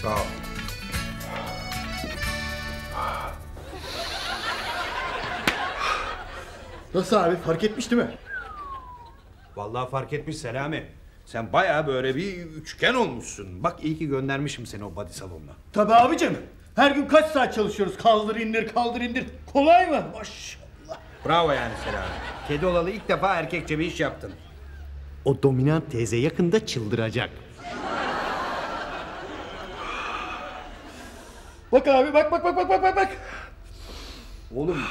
Sağ ol. Nasıl abi? Fark etmiş değil mi? Vallahi fark etmiş Selami. Sen bayağı böyle bir üçgen olmuşsun. Bak iyi ki göndermişim seni o body salonuna. Tabii abicim. Her gün kaç saat çalışıyoruz? Kaldır indir, kaldır indir. Kolay mı? Maşallah. Bravo yani Selami. Kedi olalı ilk defa erkekçe bir iş yaptın. O dominant teyze yakında çıldıracak. Bak abi, bak. Oğlum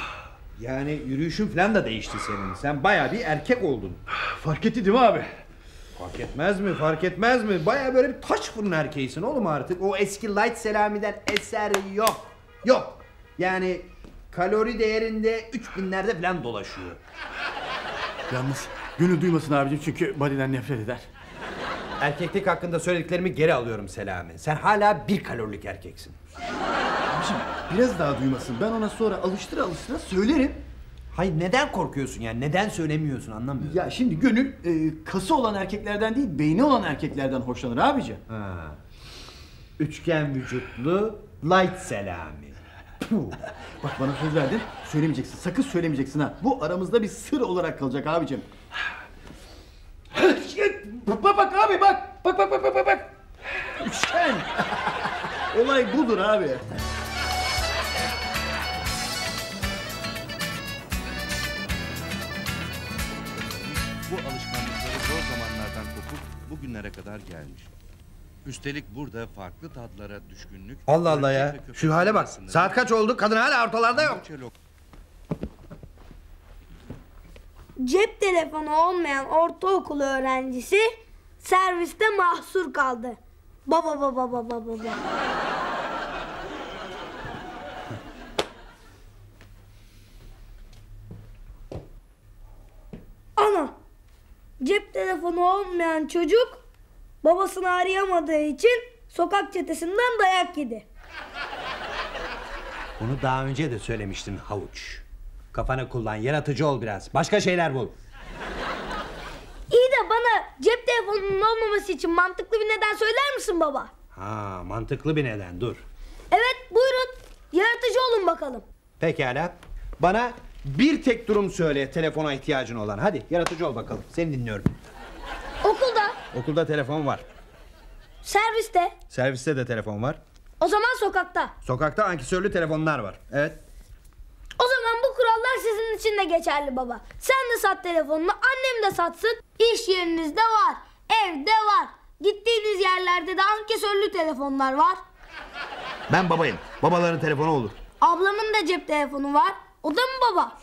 yani yürüyüşün falan da değişti senin. Sen bayağı bir erkek oldun. Fark etti değil mi abi? Fark etmez mi? Bayağı böyle bir taş fırın erkeğisin oğlum artık. O eski Light Selami'den eser yok. Yani kalori değerinde 3000'lerde falan dolaşıyor. Yalnız gönül duymasın abicim, çünkü body'den nefret eder. Erkeklik hakkında söylediklerimi geri alıyorum Selami. Sen hala 1 kalorilik erkeksin. Abicim biraz daha duymasın. Ben ona sonra alıştıra söylerim. Hayır, neden korkuyorsun yani? Neden söylemiyorsun, anlamıyorum. Ya şimdi gönül kası olan erkeklerden değil, beyni olan erkeklerden hoşlanır abicim. Ha. Üçgen vücutlu Light Selami. Bak bana söz verdin, söylemeyeceksin. Sakın söylemeyeceksin ha. Bu aramızda bir sır olarak kalacak abicim. Bak abi bak. Bak. Üçgen. Olay budur abi. Bu alışkanlıkları zor zamanlardan kopup bugünlere kadar gelmiş. Üstelik burada farklı tatlara düşkünlük... Allah Allah ya. erkek ve köpek Şu hale bak. arasında- Saat kaç oldu? Kadın hala ortalarda yok. Cep telefonu olmayan ortaokul öğrencisi serviste mahsur kaldı. Baba. Ana, cep telefonu olmayan çocuk babasını arayamadığı için sokak çetesinden dayak yedi. Bunu daha önce de söylemiştin havuç. Kafanı kullan, yaratıcı ol biraz. Başka şeyler bul. İyi de bana cep telefonunun olmaması için mantıklı bir neden söyler misin baba? Ha, mantıklı bir neden, dur. Evet, buyurun. Yaratıcı olun bakalım. Pekala. Bana bir tek durum söyle telefona ihtiyacın olan. Hadi yaratıcı ol bakalım. Seni dinliyorum. Okulda, Okulda telefon var. serviste, Serviste de telefon var. o zaman sokakta. Sokakta ankesörlü telefonlar var. Evet. O zaman bu kurallar sizin için de geçerli baba. Sen de sat telefonunu, annem de satsın. İş yerinizde var, evde var. Gittiğiniz yerlerde de ankesörlü telefonlar var. Ben babayım. Babaların telefonu olur. Ablamın da cep telefonu var. O da mı baba?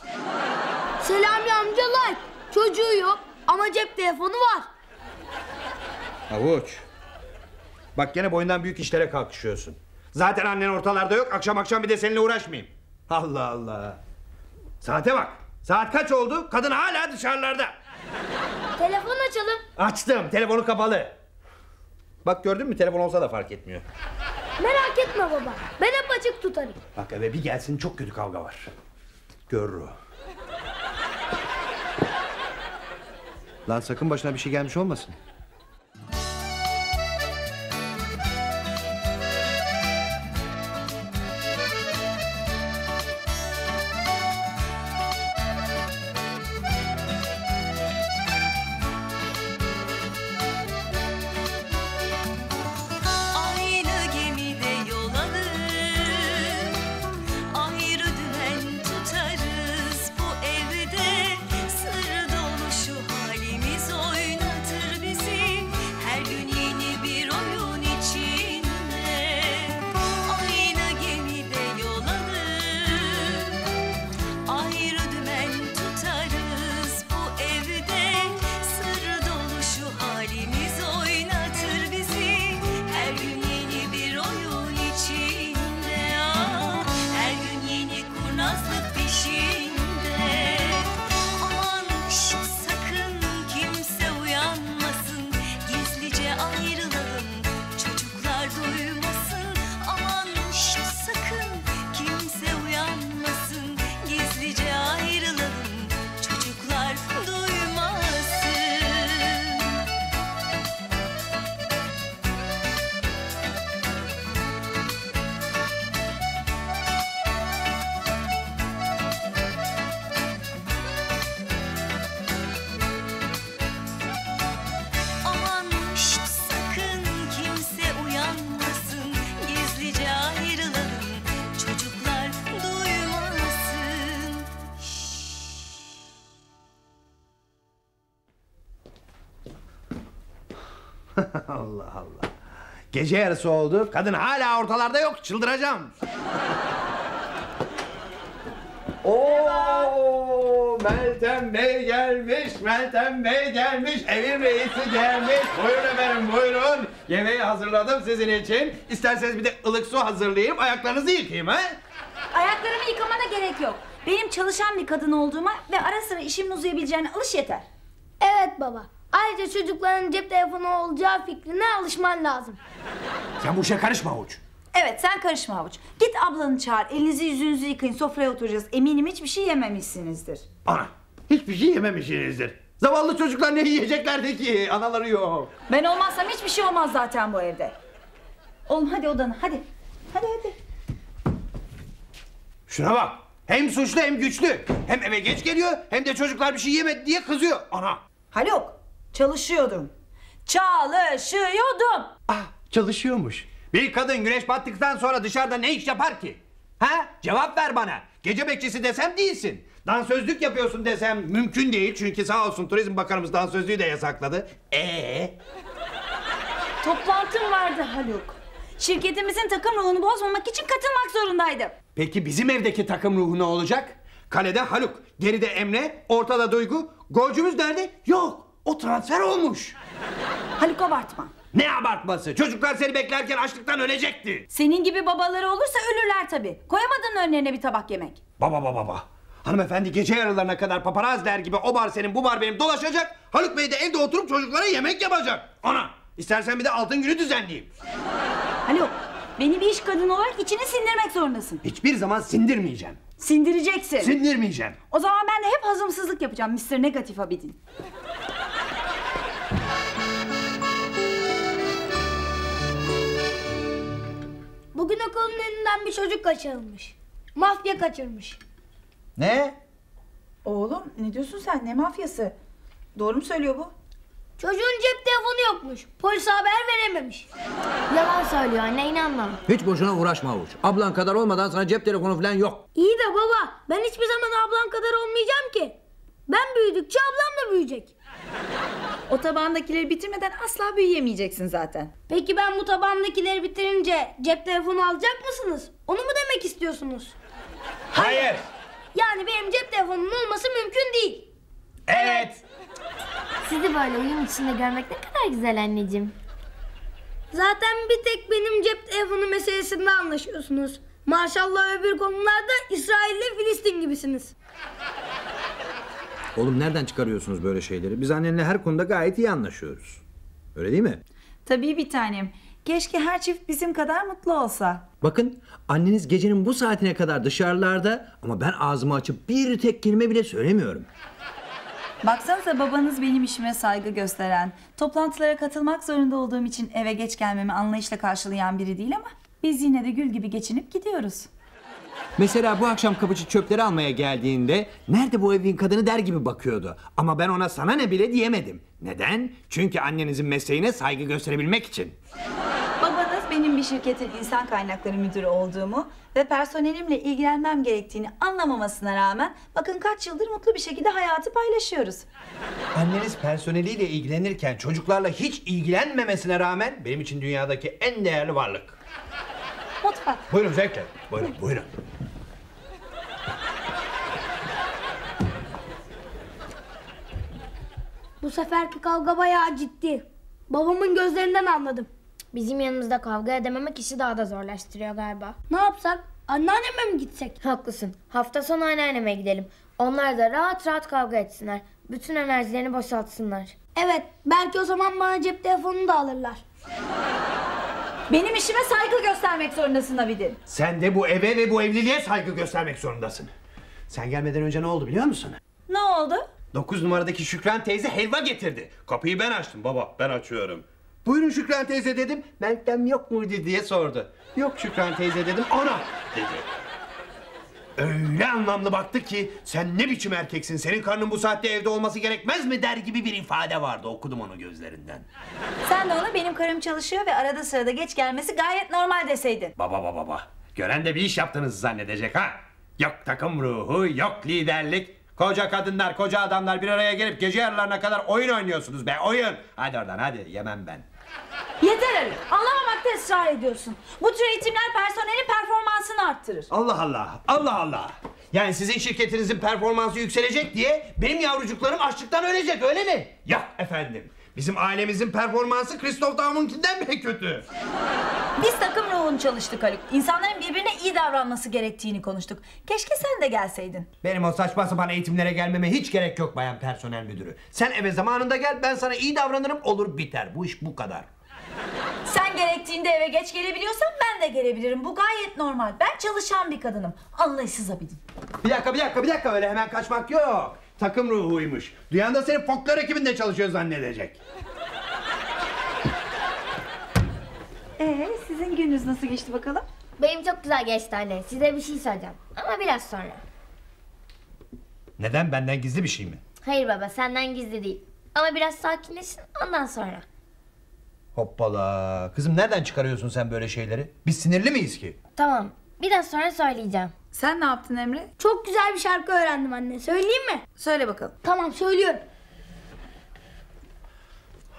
Selami amca like. Çocuğu yok ama cep telefonu var. Havuç. Bak gene boyundan büyük işlere kalkışıyorsun. Zaten annen ortalarda yok. Akşam bir de seninle uğraşmayayım. Allah Allah. Saate bak. Saat kaç oldu? Kadın hala dışarılarda. Telefon açalım. Açtım. Telefonu kapalı. Bak gördün mü? Telefon olsa da fark etmiyor. Merak etme baba. Ben hep açık tutarım. Bak eve bir gelsin, çok kötü kavga var. Görür o. Lan sakın başına bir şey gelmiş olmasın. Aynı gemide yol alır, ayrı dümen tutarız bu evde. Sır dolu şu halimiz oynatır bizi. Allah Allah. Gece yarısı oldu. Kadın hala ortalarda yok. Çıldıracağım. Oo, Meltem Bey gelmiş. Meltem Bey gelmiş. Evin reisi gelmiş. Buyurun efendim, buyurun. Yemeği hazırladım sizin için. İsterseniz bir de ılık su hazırlayayım. Ayaklarınızı yıkayayım ha? Ayaklarımı yıkamana gerek yok. Benim çalışan bir kadın olduğuma ve ara sıra işimin uzayabileceğine alış yeter. Evet baba. Ayrıca çocukların cep telefonu olacağı fikrine alışman lazım. Sen bu işe karışma Havuç. Evet, sen karışma Havuç. Git ablanı çağır, elinizi yüzünüzü yıkayın, sofraya oturacağız. Eminim hiçbir şey yememişsinizdir. Ana, hiçbir şey yememişsinizdir. Zavallı çocuklar ne yiyeceklerdi ki? Anaları yok. Ben olmazsam hiçbir şey olmaz zaten bu evde. Oğlum hadi odana, hadi. Hadi. Şuna bak. Hem suçlu hem güçlü. Hem eve geç geliyor hem de çocuklar bir şey yemedi diye kızıyor. Ana. Haluk, çalışıyordum. Çalışıyordum. Ah, çalışıyormuş. Bir kadın güneş battıktan sonra dışarıda ne iş yapar ki? Ha? Cevap ver bana. Gece bekçisi desem değilsin. Dansözlük yapıyorsun desem mümkün değil. Çünkü sağ olsun Turizm Bakanımız dansözlüğü de yasakladı. Toplantım vardı Haluk. Şirketimizin takım ruhunu bozmamak için katılmak zorundaydım. Peki bizim evdeki takım ruhu ne olacak? Kalede Haluk, geride Emre, ortada Duygu. Golcümüz nerede? Yok. O transfer olmuş. Haluk abartma. Ne abartması? Çocuklar seni beklerken açlıktan ölecekti. Senin gibi babaları olursa ölürler tabii. Koyamadın önlerine bir tabak yemek. Baba. Hanımefendi gece yarılarına kadar paparazziler gibi o bar senin bu bar benim dolaşacak. Haluk Bey de evde oturup çocuklara yemek yapacak. Ana, istersen bir de altın günü düzenleyeyim. Haluk, beni bir iş kadını olarak içine sindirmek zorundasın. Hiçbir zaman sindirmeyeceğim. Sindireceksin. Sindirmeyeceğim. O zaman ben de hep hazımsızlık yapacağım Mr. Negatif Abidin. Bugün okulun önünden bir çocuk kaçırılmış. Mafya kaçırmış. Ne? Oğlum ne diyorsun sen? Ne mafyası? Doğru mu söylüyor bu? Çocuğun cep telefonu yokmuş. Polise haber verememiş. Yalan söylüyor anne, inanma. Hiç boşuna uğraşma Havuç. Ablan kadar olmadan sana cep telefonu falan yok. İyi de baba, ben hiçbir zaman ablam kadar olmayacağım ki. Ben büyüdükçe ablam da büyüyecek. O tabağındakileri bitirmeden asla büyüyemeyeceksin zaten. Peki ben bu tabağımdakileri bitirince cep telefonu alacak mısınız? Onu mu demek istiyorsunuz? Hayır. Yani benim cep telefonum olması mümkün değil. Evet. Sizi böyle uyum içinde görmek ne kadar güzel anneciğim. Zaten bir tek benim cep telefonu meselesinde anlaşıyorsunuz. Maşallah öbür konularda İsrail ile Filistin gibisiniz. Oğlum nereden çıkarıyorsunuz böyle şeyleri? Biz annenle her konuda gayet iyi anlaşıyoruz. Öyle değil mi? Tabii bir tanem. Keşke her çift bizim kadar mutlu olsa. Bakın anneniz gecenin bu saatine kadar dışarılarda ama ben ağzımı açıp bir tek kelime bile söylemiyorum. Baksanıza babanız benim işime saygı gösteren, toplantılara katılmak zorunda olduğum için eve geç gelmemi anlayışla karşılayan biri değil ama biz yine de gül gibi geçinip gidiyoruz. Mesela bu akşam kapıcı çöpleri almaya geldiğinde nerede bu evin kadını der gibi bakıyordu. Ama ben ona sana ne bile diyemedim. Neden? Çünkü annenizin mesleğine saygı gösterebilmek için. Babanız benim bir şirketin insan kaynakları müdürü olduğumu ve personelimle ilgilenmem gerektiğini anlamamasına rağmen bakın kaç yıldır mutlu bir şekilde hayatı paylaşıyoruz. Anneniz personeliyle ilgilenirken çocuklarla hiç ilgilenmemesine rağmen benim için dünyadaki en değerli varlık. Mutfak. Buyurun zevkle. Buyurun. Bu seferki kavga bayağı ciddi. Babamın gözlerinden anladım. Bizim yanımızda kavga edememek işi daha da zorlaştırıyor galiba. Ne yapsak? Anneanneme mi gitsek? Haklısın. Hafta sonu anneanneme gidelim. Onlar da rahat rahat kavga etsinler. Bütün enerjilerini boşaltsınlar. Evet, belki o zaman bana cep telefonunu da alırlar. Benim işime saygı göstermek zorundasın Abidin. Sen de bu eve ve bu evliliğe saygı göstermek zorundasın. Sen gelmeden önce ne oldu biliyor musun? Ne oldu? 9 numaradaki Şükran teyze helva getirdi. Kapıyı ben açtım. Baba ben açıyorum. Buyurun Şükran teyze dedim. Meltem yok muydu diye sordu. Yok Şükran teyze dedim. Ana dedi. Öyle anlamlı baktı ki sen ne biçim erkeksin, senin karnın bu saatte evde olması gerekmez mi der gibi bir ifade vardı. Okudum onu gözlerinden. Sen de ona benim karım çalışıyor ve arada sırada geç gelmesi gayet normal deseydin. Baba. Gören de bir iş yaptığınızı zannedecek ha. Yok takım ruhu, yok liderlik. Koca kadınlar, koca adamlar bir araya gelip gece yarılarına kadar oyun oynuyorsunuz be, oyun. Hadi oradan hadi, yemem ben. Yeter Haluk. Anlamamakta ısrar ediyorsun. Bu tür eğitimler personelin performansını arttırır. Allah Allah, Allah Allah. Yani sizin şirketinizin performansı yükselecek diye benim yavrucuklarım açlıktan ölecek, öyle mi? Yok efendim. Bizim ailemizin performansı Christoph Daum'unkinden bile kötü. Biz takım ruhunu çalıştık Haluk. İnsanların birbirine iyi davranması gerektiğini konuştuk. Keşke sen de gelseydin. Benim o saçma sapan eğitimlere gelmeme hiç gerek yok bayan personel müdürü. Sen eve zamanında gel, ben sana iyi davranırım, olur biter. Bu iş bu kadar. Sen gerektiğinde eve geç gelebiliyorsan ben de gelebilirim. Bu gayet normal. Ben çalışan bir kadınım. Anlayışsız abidin. Bir dakika, öyle hemen kaçmak yok. Takım ruhuymuş. Duyan da seni folklor ekibinde çalışıyor zannedecek. Sizin gününüz nasıl geçti bakalım? Benim çok güzel geçti anne. Size bir şey söyleyeceğim. Ama biraz sonra. Neden, benden gizli bir şey mi? Hayır baba, senden gizli değil. Ama biraz sakinleşin, ondan sonra. Hoppala. Kızım nereden çıkarıyorsun sen böyle şeyleri? Biz sinirli miyiz ki? Tamam, biraz sonra söyleyeceğim. Sen ne yaptın Emre? Çok güzel bir şarkı öğrendim anne. Söyleyeyim mi? Söyle bakalım. Tamam, söylüyorum.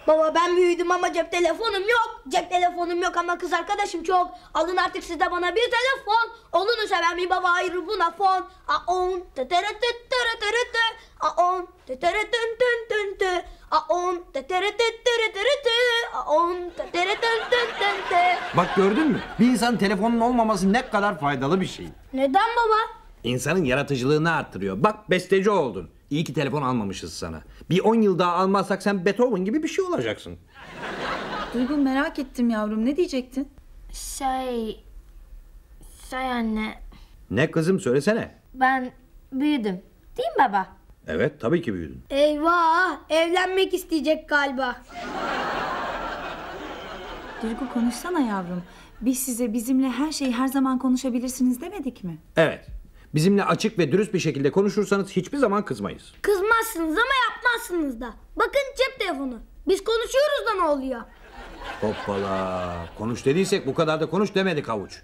Baba ben büyüdüm ama cep telefonum yok. Cep telefonum yok ama kız arkadaşım çok. Alın artık siz de bana bir telefon. Olunu seven bir baba ayrı buna fon. A-on teteretetereterete. A-on teteretententenте. A-on teteretetereterete. A-on teteretententenте. Bak gördün mü? Bir insanın telefonun olmaması ne kadar faydalı bir şey. Neden baba? İnsanın yaratıcılığını arttırıyor. Bak besteci oldun. İyi ki telefon almamışız sana. Bir 10 yıl daha almazsak sen Beethoven gibi bir şey olacaksın. Duygu merak ettim yavrum. Ne diyecektin? Şey anne, Ne kızım söylesene. ben büyüdüm. Değil mi baba? Evet tabii ki büyüdün. Eyvah, evlenmek isteyecek galiba. Duygu konuşsana yavrum. Biz size bizimle her şeyi her zaman konuşabilirsiniz demedik mi? Evet. Bizimle açık ve dürüst bir şekilde konuşursanız hiçbir zaman kızmayız. Kızmazsınız ama yapmazsınız da. Bakın cep telefonu. Biz konuşuyoruz da ne oluyor? Hoppala. Konuş dediysek bu kadar da konuş demedik havuç.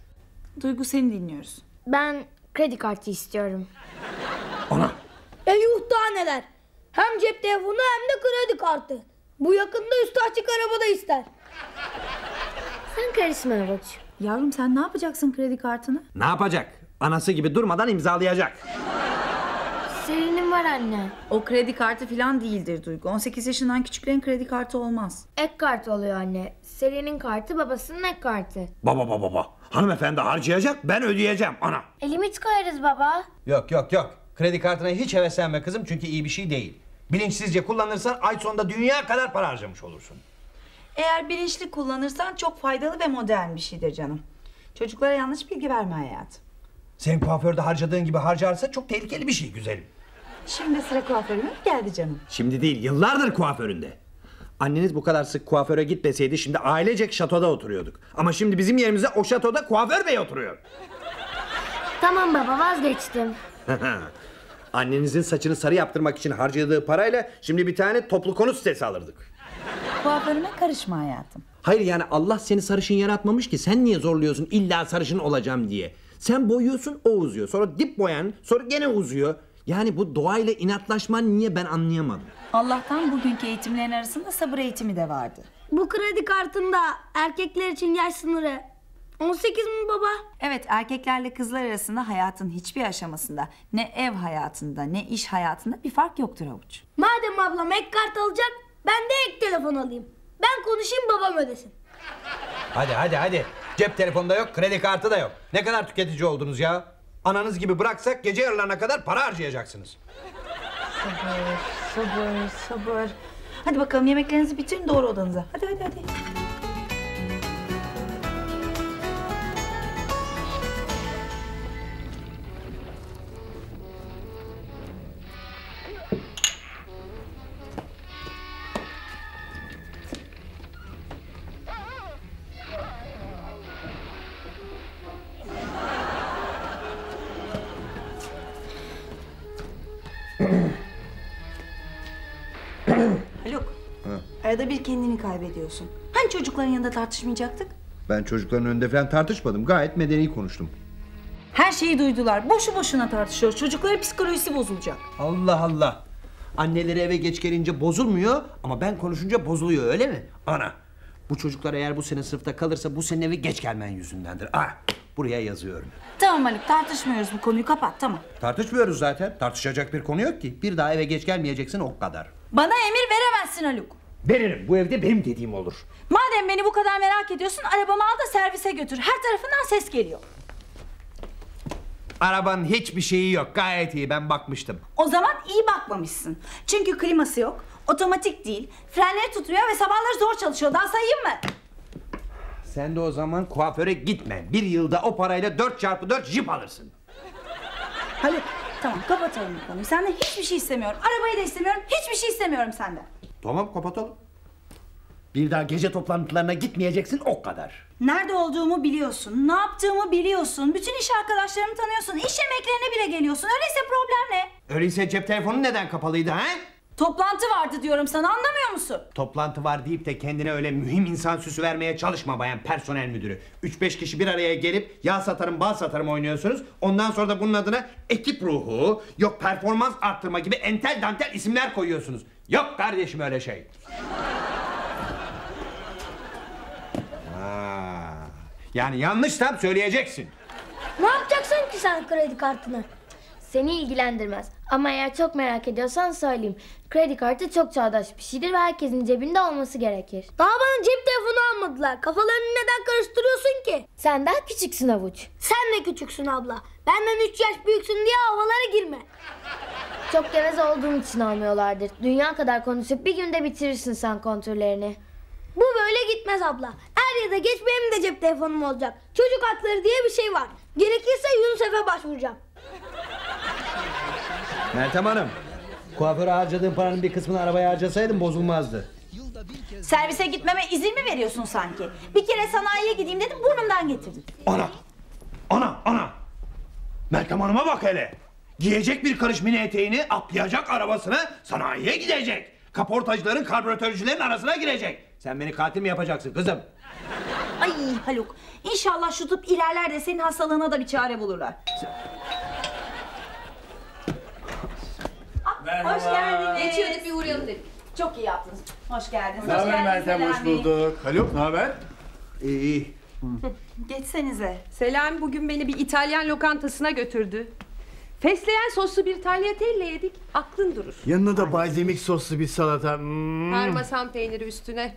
Duygu seni dinliyoruz. Ben kredi kartı istiyorum. Ana. Yuh daha neler. Hem cep telefonu hem de kredi kartı. Bu yakında üstü açık arabada ister. Sen karışma Havuç. Yavrum sen ne yapacaksın kredi kartını? Ne yapacak? Anası gibi durmadan imzalayacak. Selin'in var anne. O kredi kartı falan değildir Duygu. 18 yaşından küçüklerin kredi kartı olmaz. Ek kartı oluyor anne. Selin'in kartı babasının ek kartı. Baba. Hanımefendi harcayacak, ben ödeyeceğim ana. Limit koyarız baba. Yok. Kredi kartına hiç heveslenme kızım, çünkü iyi bir şey değil. Bilinçsizce kullanırsan ay sonunda dünya kadar para harcamış olursun. Eğer bilinçli kullanırsan çok faydalı ve modern bir şeydir canım. Çocuklara yanlış bilgi verme hayatım. Senin kuaförde harcadığın gibi harcarsa çok tehlikeli bir şey güzelim. Şimdi sıra kuaförüme geldi canım. Şimdi değil, yıllardır kuaföründe. Anneniz bu kadar sık kuaföre gitmeseydi şimdi ailecek şatoda oturuyorduk. Ama şimdi bizim yerimize o şatoda kuaför bey oturuyor. Tamam baba, vazgeçtim. Annenizin saçını sarı yaptırmak için harcadığı parayla şimdi bir tane toplu konut sitesi alırdık. Kuaförüme karışma hayatım. Hayır yani Allah seni sarışın yaratmamış ki sen niye zorluyorsun illa sarışın olacağım diye. Sen boyuyorsun o uzuyor, sonra dip boyan, sonra gene uzuyor. Yani bu doğayla inatlaşman niye, ben anlayamadım. Allah'tan bugünkü eğitimlerin arasında sabır eğitimi de vardı. Bu kredi kartında erkekler için yaş sınırı 18 mi baba? Evet, erkeklerle kızlar arasında hayatın hiçbir aşamasında, ne ev hayatında ne iş hayatında bir fark yoktur Havuç. Madem ablam ek kart alacak, ben de ek telefon alayım. Ben konuşayım, babam ödesin. Hadi. Cep telefonu da yok, kredi kartı da yok. Ne kadar tüketici oldunuz ya? Ananız gibi bıraksak gece yarılarına kadar para harcayacaksınız. Sabır. Hadi bakalım yemeklerinizi bitirin, doğru odanıza. Hadi. Haluk, arada bir kendini kaybediyorsun. Hani çocukların yanında tartışmayacaktık? Ben çocukların önünde falan tartışmadım. Gayet medeni konuştum. Her şeyi duydular. Boşu boşuna tartışıyoruz. Çocukların psikolojisi bozulacak. Allah. Anneleri eve geç gelince bozulmuyor ama ben konuşunca bozuluyor, öyle mi? Ana, Bu çocuklar eğer bu sene sınıfta kalırsa bu senin evi geç gelmen yüzündendir. Buraya yazıyorum. Tamam Haluk, tartışmıyoruz, bu konuyu kapat, tamam. Tartışmıyoruz zaten. Tartışacak bir konu yok ki. Bir daha eve geç gelmeyeceksin, o kadar. Bana emir veremezsin Haluk. Veririm. Bu evde benim dediğim olur. Madem beni bu kadar merak ediyorsun, arabamı al da servise götür. Her tarafından ses geliyor. Arabanın hiçbir şeyi yok. Gayet iyi. Ben bakmıştım. O zaman iyi bakmamışsın. Çünkü kliması yok, otomatik değil, frenleri tutmuyor ve sabahları zor çalışıyor. Daha sayayım mı? Sen de o zaman kuaföre gitme. Bir yılda o parayla 4x4 jip alırsın. Haluk, tamam kapatalım bu konuyu. Senden hiçbir şey istemiyorum. Arabayı da istemiyorum, hiçbir şey istemiyorum senden. Tamam, kapatalım. Bir daha gece toplantılarına gitmeyeceksin, o kadar. Nerede olduğumu biliyorsun, ne yaptığımı biliyorsun, bütün iş arkadaşlarımı tanıyorsun, iş yemeklerine bile geliyorsun. Öyleyse problem ne? Öyleyse cep telefonu neden kapalıydı ha? Toplantı vardı diyorum sana, anlamıyor musun? Toplantı var deyip de kendine öyle mühim insan süsü vermeye çalışma bayan personel müdürü. 3-5 kişi bir araya gelip yağ satarım bal satarım oynuyorsunuz. Ondan sonra da bunun adına ekip ruhu, yok performans arttırma gibi entel dantel isimler koyuyorsunuz. Yok kardeşim öyle şey. Yani yanlışsam söyleyeceksin. Ne yapacaksın ki sen kredi kartını? Seni ilgilendirmez. Ama eğer çok merak ediyorsan söyleyeyim. Kredi kartı çok çağdaş bir şeydir ve herkesin cebinde olması gerekir. Daha bana cep telefonu almadılar. Kafalarını neden karıştırıyorsun ki? Sen daha küçüksün Avuç. Sen de küçüksün abla. Benden 3 yaş büyüksün diye havalara girme. Çok geveze olduğum için almıyorlardır. Dünya kadar konuşup bir günde bitirirsin sen kontürlerini. Bu böyle gitmez abla. Er ya da geç benim de cep telefonum olacak. Çocuk hakları diye bir şey var. Gerekirse UNICEF'e başvuracağım. Meltem Hanım, kuaföre harcadığın paranın bir kısmını arabaya harcasaydın bozulmazdı. Servise gitmeme izin mi veriyorsun sanki? Bir kere sanayiye gideyim dedim, burnumdan getirdin. Ana! Meltem Hanım'a bak hele. Giyecek bir karış mini eteğini, atlayacak arabasını, sanayiye gidecek. Kaportacıların, karbüratörcülerin arasına girecek. Sen beni katil mi yapacaksın kızım? Ay Haluk, İnşallah şu tıp ilerler de senin hastalığına da bir çare bulurlar. Merhaba. Hoş geldiniz. Geçiyorduk, bir uğrayalım dedik. Çok iyi yaptınız. Hoş geldiniz. Ne haber Meltem, hoş bulduk. Haluk, ne haber? İyi. Geçsenize. Selami bugün beni bir İtalyan lokantasına götürdü. Fesleğen soslu bir tagliatelle yedik. Aklın durur. Yanına da balzamik soslu bir salata. Parmesan peyniri üstüne.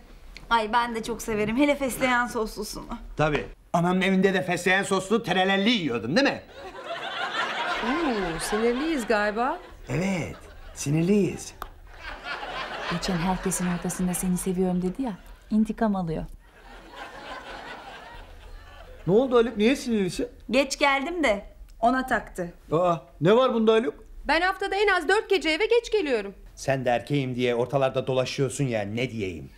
Ay ben de çok severim. Hele fesleğen soslusunu. Tabii. Anamın evinde de fesleğen soslu terelelli yiyordun değil mi? Sinirliyiz galiba. Evet. Sinirliyiz. Geçen herkesin ortasında seni seviyorum dedi ya. İntikam alıyor. Ne oldu Haluk, niye sinirlisin? Geç geldim de ona taktı. Ne var bunda Haluk? Ben haftada en az 4 gece eve geç geliyorum. Sen de erkeğim diye ortalarda dolaşıyorsun ya, ne diyeyim?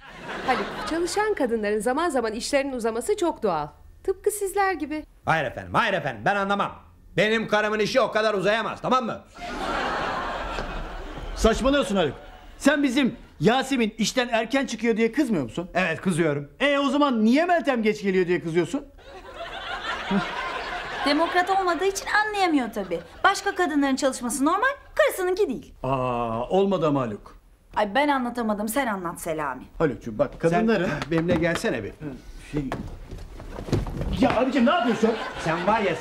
Haluk, çalışan kadınların zaman zaman işlerinin uzaması çok doğal. Tıpkı sizler gibi. Hayır efendim ben anlamam. Benim karımın işi o kadar uzayamaz, tamam mı? Saçmalıyorsun Haluk. Sen bizim Yasemin işten erken çıkıyor diye kızmıyor musun? Evet, kızıyorum. O zaman niye Meltem geç geliyor diye kızıyorsun? Demokrat olmadığı için anlayamıyor tabii. Başka kadınların çalışması normal, karısınınki değil. Olmadı ama Haluk. Ay ben anlatamadım, sen anlat Selami. Haluk'cum bak, kadınların... Sen benimle gelsene bir. Ya abicim ne yapıyorsun? Sen var ya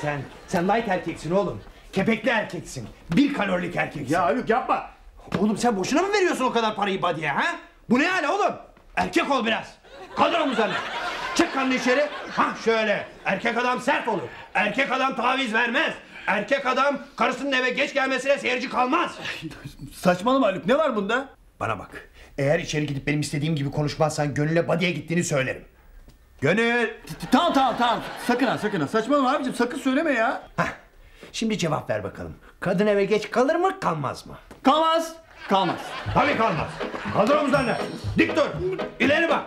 sen light erkeksin oğlum. Kepekli erkeksin. 1 kalorilik erkeksin. Ya Haluk yapma. Oğlum sen boşuna mı veriyorsun o kadar parayı body'ye ha? Bu ne hali oğlum? Erkek ol biraz. Kaldır omuzlarını. Çık kanını içeri. Şöyle. Erkek adam sert olur. Erkek adam taviz vermez. Erkek adam karısının eve geç gelmesine seyirci kalmaz. Saçmalama Haluk, ne var bunda? Bana bak. Eğer içeri gidip benim istediğim gibi konuşmazsan Gönül'e body'ye gittiğini söylerim. Gönül. Tamam. Sakın ha. Saçmalama abicim, sakın söyleme ya. Şimdi cevap ver bakalım. Kadın eve geç kalır mı, kalmaz mı? Kalmaz. Tabii kalmaz. Kaldır omuzlarını. Dik dur. İleri bak.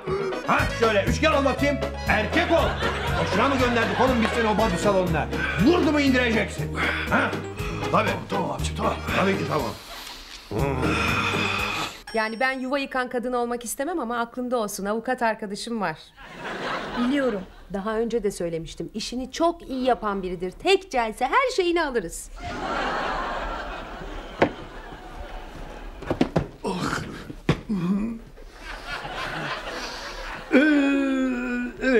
Şöyle üçgen ol bakayım. Erkek ol. Boşuna mı gönderdik oğlum biz seni o body salonuna? Vurdu mu indireceksin. Tabii. Tamam abicim, tamam. Tabii ki tamam. Yani ben yuva yıkan kadın olmak istemem ama aklımda olsun. Avukat arkadaşım var. Biliyorum. Daha önce de söylemiştim. İşini çok iyi yapan biridir. Tek celse her şeyini alırız.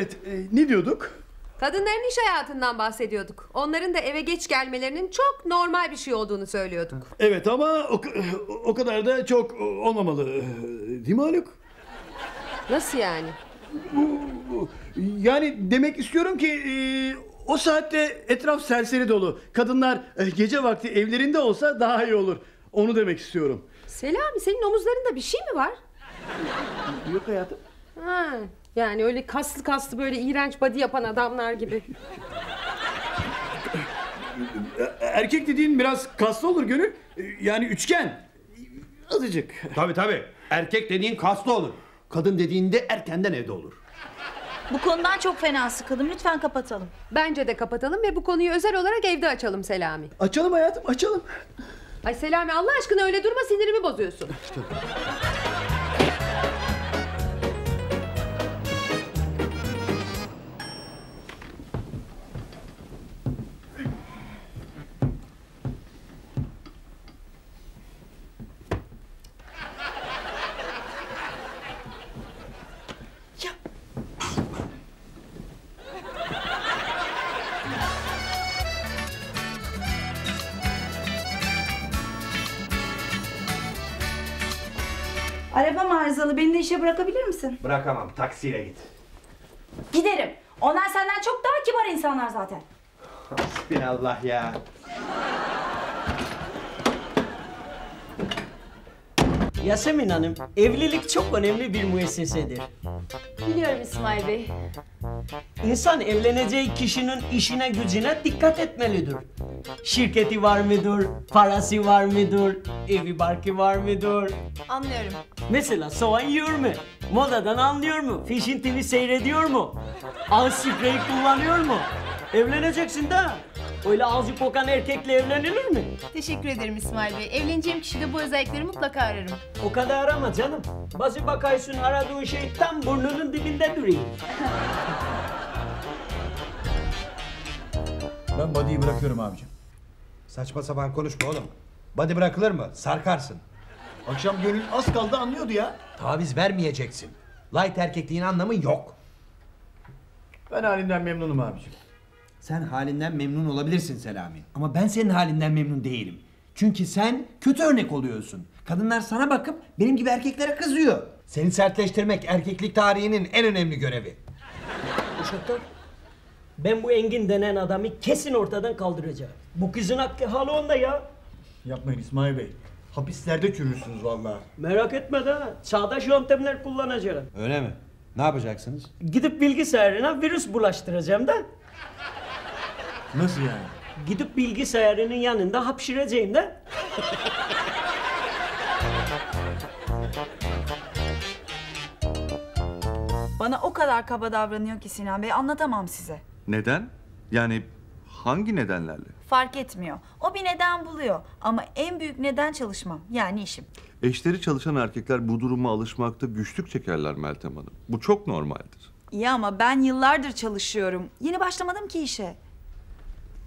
Evet, ne diyorduk? Kadınların iş hayatından bahsediyorduk. Onların da eve geç gelmelerinin çok normal bir şey olduğunu söylüyorduk. Evet ama o kadar da çok olmamalı. Değil mi Haluk? Nasıl yani? Yani demek istiyorum ki o saatte etraf serseri dolu. Kadınlar gece vakti evlerinde olsa daha iyi olur. Onu demek istiyorum. Selami, senin omuzlarında bir şey mi var? Yok hayatım. Ha, yani öyle kaslı kaslı böyle iğrenç body yapan adamlar gibi. Erkek dediğin biraz kaslı olur Gönül. Yani üçgen. Azıcık. Tabii. Erkek dediğin kaslı olur. Kadın dediğinde erkenden evde olur. Bu konudan çok fena sıkıldım. Lütfen kapatalım. Bence de kapatalım ve bu konuyu özel olarak evde açalım Selami. Açalım hayatım, açalım. Ay Selami, Allah aşkına öyle durma, sinirimi bozuyorsun. Arabam arızalı. Beni de işe bırakabilir misin? Bırakamam, taksiyle git. Giderim. Onlar senden çok daha kibar insanlar zaten. Hasbinallah ya. Yasemin Hanım, evlilik çok önemli bir müessesedir. Biliyorum İsmail Bey. İnsan evleneceği kişinin işine gücüne dikkat etmelidir. Şirketi var mıdır, parası var mıdır, evi barkı var mıdır? Anlıyorum. Mesela soğan yiyor mu? Modadan anlıyor mu? Fashion TV seyrediyor mu? Ağız spreyi kullanıyor mu? Evleneceksin de. Öyle ağzı kokan erkekle evlenilir mi? Teşekkür ederim İsmail Bey. Evleneceğim kişide bu özellikleri mutlaka ararım. O kadar arama canım. Bazı bakarsın aradığın şey tam burnunun dibinde duruyor. Ben body'yi bırakıyorum abicim. Saçma sapan konuşma oğlum. Body bırakılır mı? Sarkarsın. Akşam Gönül az kaldı anlıyordu ya. Taviz vermeyeceksin. Light erkekliğin anlamı yok. Ben halimden memnunum abicim. Sen halinden memnun olabilirsin Selami. Ama ben senin halinden memnun değilim. Çünkü sen kötü örnek oluyorsun. Kadınlar sana bakıp benim gibi erkeklere kızıyor. Seni sertleştirmek erkeklik tarihinin en önemli görevi. Uşaklar, ben bu Engin denen adamı kesin ortadan kaldıracağım. Bu kızın hakkı halı onda ya. Yapmayın İsmail Bey. Hapislerde çürürsünüz vallahi. Merak etme de çağdaş yöntemler kullanacağım. Öyle mi? Ne yapacaksınız? Gidip bilgisayarına virüs bulaştıracağım da. Nasıl yani? Gidip bilgisayarının yanında hapşıracağım da. Bana o kadar kaba davranıyor ki Sinan Bey, anlatamam size. Neden? Yani hangi nedenlerle? Fark etmiyor. O bir neden buluyor. Ama en büyük neden çalışmam. Yani işim. Eşleri çalışan erkekler bu duruma alışmakta güçlük çekerler Meltem Hanım. Bu çok normaldir. İyi ama ben yıllardır çalışıyorum. Yeni başlamadım ki işe.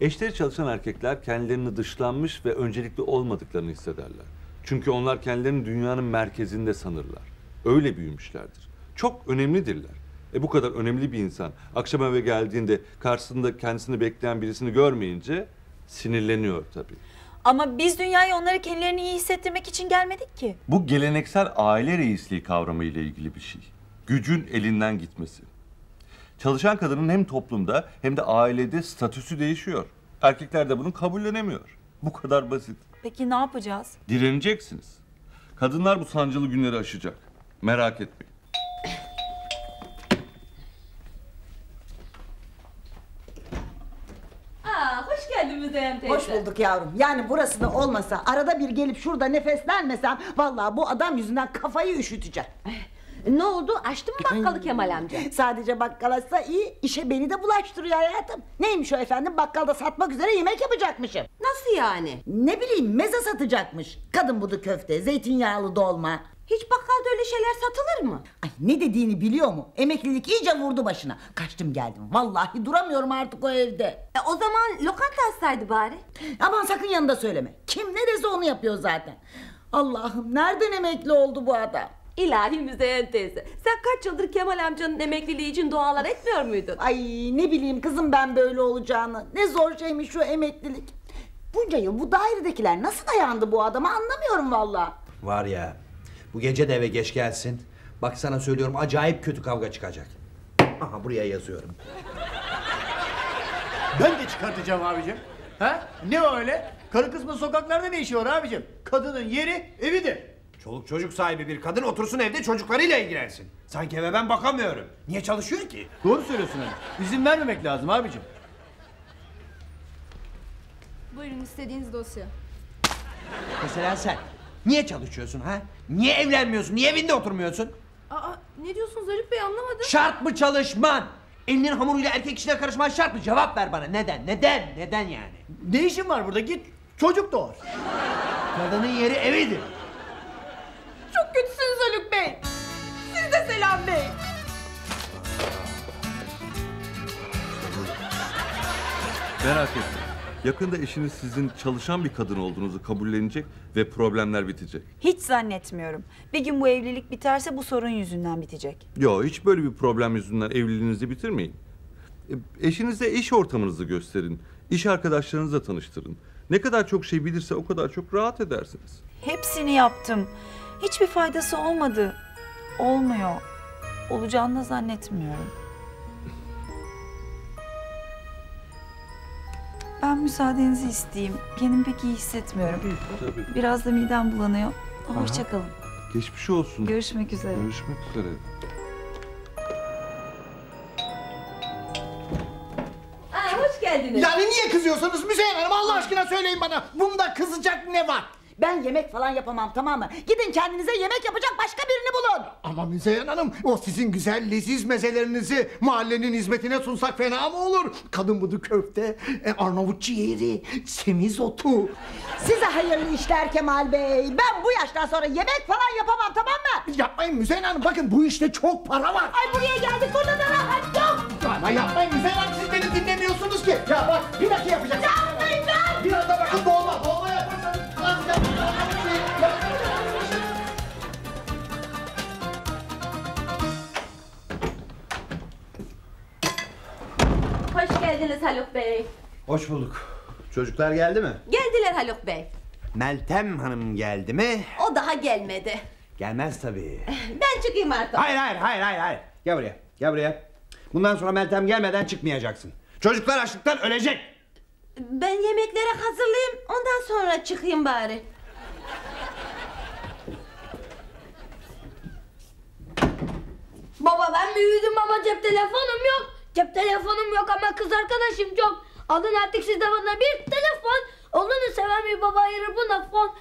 Eşleri çalışan erkekler kendilerini dışlanmış ve öncelikli olmadıklarını hissederler. Çünkü onlar kendilerini dünyanın merkezinde sanırlar. Öyle büyümüşlerdir. Çok önemlidirler. Bu kadar önemli bir insan akşam eve geldiğinde karşısında kendisini bekleyen birisini görmeyince sinirleniyor tabii. Ama biz dünyaya onları kendilerini iyi hissettirmek için gelmedik ki. Bu geleneksel aile reisliği kavramı ile ilgili bir şey. Gücün elinden gitmesi. Çalışan kadının hem toplumda hem de ailede statüsü değişiyor. Erkekler de bunu kabullenemiyor. Bu kadar basit. Peki ne yapacağız? Direneceksiniz. Kadınlar bu sancılı günleri aşacak. Merak etmeyin. Hoş geldin Müzeyyen teyze. Hoş bulduk yavrum. Yani burası da olmasa arada bir gelip şurada nefeslenmesem vallahi bu adam yüzünden kafayı üşüteceğim. Ne oldu? Açtı mı bakkalı Kemal amca? Sadece bakkal açsa iyi, işe beni de bulaştırıyor hayatım. Neymiş o efendim? Bakkalda satmak üzere yemek yapacakmışım. Nasıl yani? Ne bileyim, meze satacakmış. Kadın budu köfte, zeytinyağlı dolma. Hiç bakkalda öyle şeyler satılır mı? Ay ne dediğini biliyor mu? Emeklilik iyice vurdu başına. Kaçtım geldim. Vallahi duramıyorum artık o evde. O zaman lokanta açsaydı bari. Aman sakın yanında söyleme. Kim ne dese onu yapıyor zaten. Allah'ım nereden emekli oldu bu adam? İlahi Müzeyyen teyze. Sen kaç yıldır Kemal amcanın emekliliği için dualar etmiyor muydun? Ay ne bileyim kızım ben böyle olacağını. Ne zor şeymiş şu emeklilik. Bunca yıl bu dairedekiler nasıl dayandı bu adama anlamıyorum valla. Var ya, bu gece de eve geç gelsin. Bak sana söylüyorum, acayip kötü kavga çıkacak. Aha, buraya yazıyorum. Ben de çıkartacağım abicim. Ha? Ne öyle? Karı kısmı sokaklarda ne işi var abicim? Kadının yeri evidir. Çoluk çocuk sahibi bir kadın otursun evde çocuklarıyla ilgilensin. Sanki eve ben bakamıyorum. Niye çalışıyor ki? Doğru söylüyorsun abi. İzin vermemek lazım abicim. Buyurun istediğiniz dosya. Mesela sen niye çalışıyorsun ha? Niye evlenmiyorsun? Niye evinde oturmuyorsun? Aa, ne diyorsunuz Haluk Bey, anlamadım. Şart mı çalışman? Elinin hamuruyla erkek işine karışman şart mı? Cevap ver bana. Neden? Neden yani? Ne işin var burada? Git çocuk doğur. Kadının yeri evidir. Çok kötüsünüz Haluk Bey. Siz de Selam Bey. Merak etme. Yakında eşiniz sizin çalışan bir kadın olduğunuzu kabullenecek ve problemler bitecek. Hiç zannetmiyorum. Bir gün bu evlilik biterse bu sorun yüzünden bitecek. Yo, hiç böyle bir problem yüzünden evliliğinizi bitirmeyin. Eşinize iş ortamınızı gösterin. İş arkadaşlarınızla tanıştırın. Ne kadar çok şey bilirse o kadar çok rahat edersiniz. Hepsini yaptım. Hiçbir faydası olmadı. Olmuyor. Olacağını da zannetmiyorum. Ben müsaadenizi isteyeyim. Kendimi pek iyi hissetmiyorum. Tabii. Biraz da midem bulanıyor. Hoşça kalın. Geçmiş olsun. Görüşmek üzere. Görüşmek üzere. Hoş geldiniz. Yani niye kızıyorsunuz Müzeyyen Hanım, Allah aşkına söyleyin bana. Bunda kızacak ne var? Ben yemek falan yapamam, tamam mı? Gidin kendinize yemek yapacak başka birini bulun. Ama Müzeyyen Hanım, o sizin güzel leziz mezelerinizi mahallenin hizmetine sunsak fena mı olur? Kadın budu köfte, Arnavut ciğeri, semizotu. Size hayırlı işler Kemal Bey. Ben bu yaştan sonra yemek falan yapamam, tamam mı? Yapmayın Müzeyyen Hanım, bakın bu işte çok para var. Ay buraya geldik, burada da rahat yok. Ama yapmayın Müzeyyen Hanım, siz beni dinlemiyorsunuz ki. Ya bak, bir dakika yapacaksınız. Yapmayın ben. Biraz da bakın dolma, dolma yaparsanız. Hoş geldiniz Haluk Bey. Hoş bulduk. Çocuklar geldi mi? Geldiler Haluk Bey. Meltem Hanım geldi mi? O daha gelmedi. Gelmez tabii. Ben çıkayım artık. Hayır. Gel buraya, gel buraya. Bundan sonra Meltem gelmeden çıkmayacaksın. Çocuklar açlıktan ölecek. Ben yemekleri hazırlayayım, ondan sonra çıkayım bari. Baba ben büyüdüm ama cep telefonum yok. Cep telefonum yok ama kız arkadaşım çok. Alın artık siz de bana bir telefon. Oğlunu seven bir baba ayırır buna fon.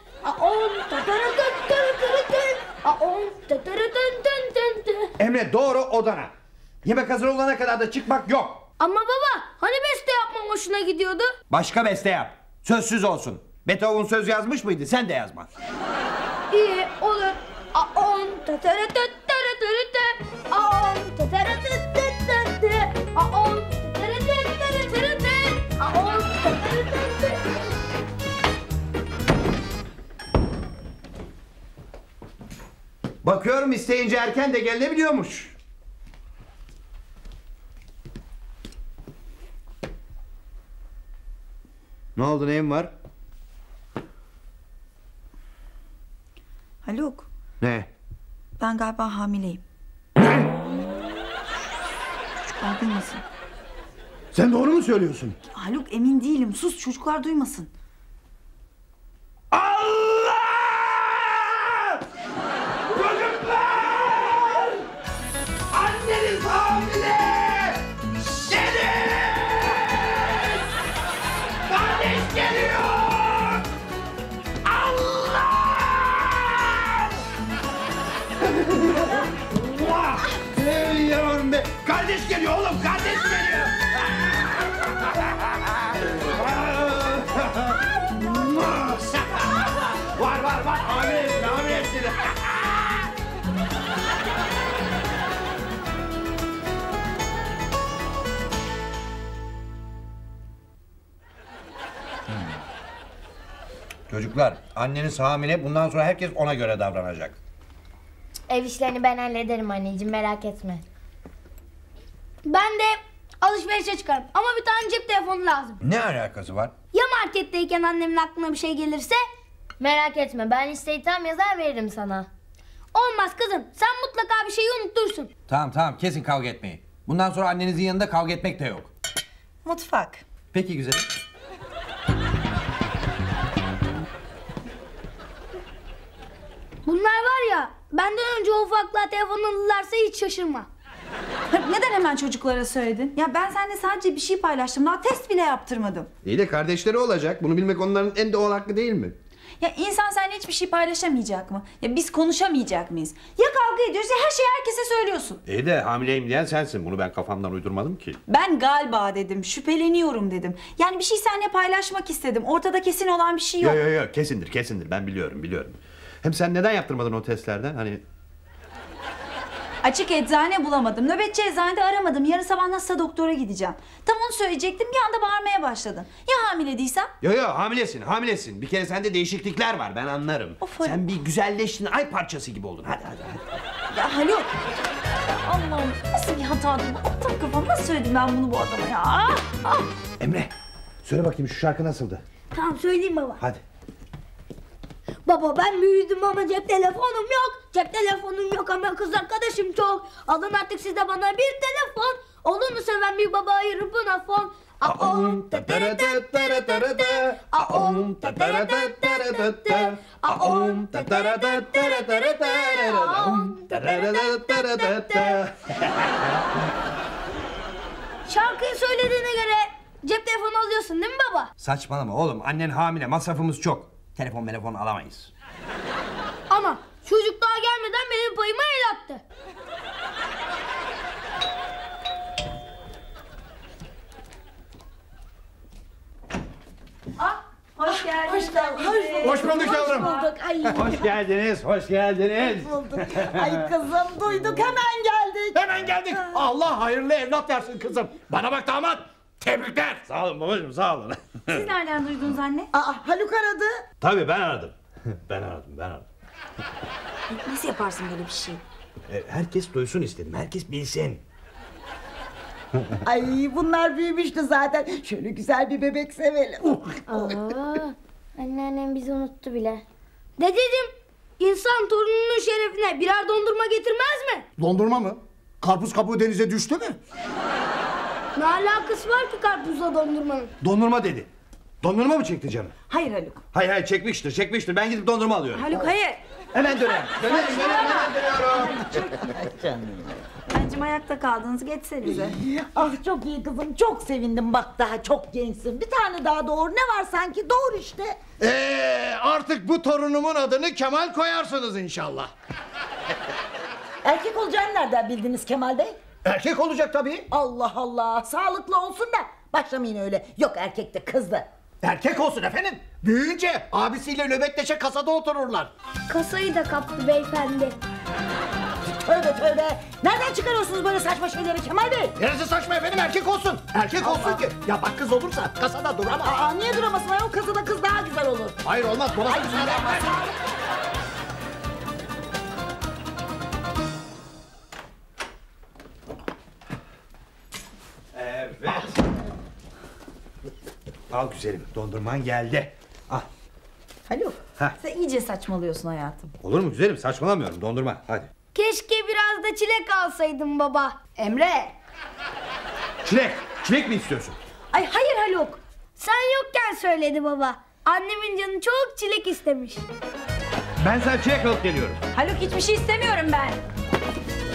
Emre doğru odana. Yemek hazır olana kadar da çıkmak yok. Ama baba hani beste yapmam hoşuna gidiyordu? Başka beste yap. Sözsüz olsun. Beethoven söz yazmış mıydı? Sen de yazma. İyi olur. Bakıyorum isteyince erken de gelinebiliyormuş. Ne oldu, neyin var? Haluk, Ne? ben galiba hamileyim. Çocuklar duymasın. Sen doğru mu söylüyorsun? Haluk emin değilim. Sus, çocuklar duymasın. Çocuklar! Anneniz hamile! Gelin! Kardeş geliyor! Allah! Ey yavrum be! Kardeş geliyor oğlum! Kardeş geliyor! Var! Hamilesin! Çocuklar, anneniz hamile. Bundan sonra herkes ona göre davranacak. Ev işlerini ben hallederim anneciğim, merak etme. Ben de alışverişe çıkarım ama bir tane cep telefonu lazım. Ne alakası var? Ya marketteyken annemin aklına bir şey gelirse? Merak etme, ben listeyi tam yazar veririm sana. Olmaz kızım, sen mutlaka bir şeyi unutursun. Tamam kesin kavga etmeyin. Bundan sonra annenizin yanında kavga etmek de yok. Mutfak. Peki güzelim. Bunlar var ya, benden önce o ufaklığa telefon alırlarsa hiç şaşırma. Neden hemen çocuklara söyledin? Ya ben seninle sadece bir şey paylaştım. Daha test bile yaptırmadım. İyi de kardeşleri olacak. Bunu bilmek onların en doğal hakkı değil mi? Ya insan seninle hiçbir şey paylaşamayacak mı? Ya biz konuşamayacak mıyız? Ya kavga ediyoruz ya her şeyi herkese söylüyorsun. İyi de hamileyim diyen sensin. Bunu ben kafamdan uydurmadım ki. Ben galiba dedim, şüpheleniyorum dedim. Yani bir şey seninle paylaşmak istedim. Ortada kesin olan bir şey yok. Yok kesindir. Ben biliyorum. Hem sen neden yaptırmadın o testlerden? Hani Açık eczane bulamadım. Nöbetçi eczanede aramadım. Yarın sabah nasılsa doktora gideceğim. Tam onu söyleyecektim. Bir anda bağırmaya başladın. Ya hamile değilsem? Yok hamilesin. Bir kere sende değişiklikler var, ben anlarım. Sen bir güzelleştin, ay parçası gibi oldun. Hadi. Ya Haluk. Allah'ım nasıl bir hatadı bu? Aptal kafam nasıl söyledim ben bunu bu adama ya? Emre, söyle bakayım şu şarkı nasıldı? Tamam söyleyeyim baba. Hadi. Baba ben büyüdüm ama cep telefonum yok. Cep telefonum yok ama kız arkadaşım çok. Alın artık siz de bana bir telefon. Oğlunu seven bir baba ayırır buna fon. Aom teteretetetetetete. Aom teteretetetetete. Aom teteretetetetete. Aom teteretetetetete. Şarkıyı söylediğine göre cep telefonu alıyorsun değil mi baba? Saçmalama oğlum, annen hamile, masrafımız çok. Telefon alamayız. Ama çocuk daha gelmeden benim payıma el attı. Hoş geldiniz. Hoş bulduk yavrum. Hoş geldiniz. Bulduk. Ay kızım duyduk hemen geldik. Allah hayırlı evlat versin kızım. Bana bak damat. Tebrikler. Sağ olun babacığım, sağ olun. Siz nereden duydunuz anne? Haluk aradı. Tabii ben aradım. Ben aradım. Nasıl yaparsın böyle bir şey? Herkes duysun istedim, herkes bilsin. Ay bunlar büyümüştü zaten. Şöyle güzel bir bebek sevelim. Anneannem bizi unuttu bile. Dedeciğim, insan torununun şerefine birer dondurma getirmez mi? Dondurma mı? Karpuz kabuğu denize düştü mü? Ne alakası var ki karpuzla dondurmanın? Dondurma dedi. Dondurma mı çekti canım? Hayır Haluk. Hayır çekmiştir. Ben gidip dondurma alıyorum. Haluk hayır. Hemen dönerim. Dönüyorum. Bence ayakta kaldınız, geçsenize. Ah çok iyi kızım, çok sevindim, bak daha çok gençsin. Bir tane daha doğur, ne var sanki, doğur işte. Artık bu torunumun adını Kemal koyarsınız inşallah. Erkek olacağını nereden bildiniz Kemal Bey? Erkek olacak tabii. Allah Allah, sağlıklı olsun da başlamayın öyle. Yok erkek de kız da. Erkek olsun efendim. Büyüyünce abisiyle nöbetleşe kasada otururlar. Kasayı da kaptı beyefendi. Tövbe. Nereden çıkarıyorsunuz böyle saçma şeyleri Kemal Bey? Neresi saçma efendim, erkek olsun. Erkek olsun ki. Ya bak kız olursa kasada duramaz. Niye duramasın ayol, kasada kız daha güzel olur. Hayır olmaz. Babası yüzünden yapmaz. Evet. Al güzelim, dondurman geldi. Al. Haluk, Heh. sen iyice saçmalıyorsun hayatım. Olur mu güzelim, saçmalamıyorum, dondurma hadi. Keşke biraz da çilek alsaydın baba. Emre. Çilek mi istiyorsun? Ay hayır Haluk. Sen yokken söyledi baba. Annemin canı çok çilek istemiş. Ben sana çilek alıp geliyorum. Haluk hiçbir şey istemiyorum ben.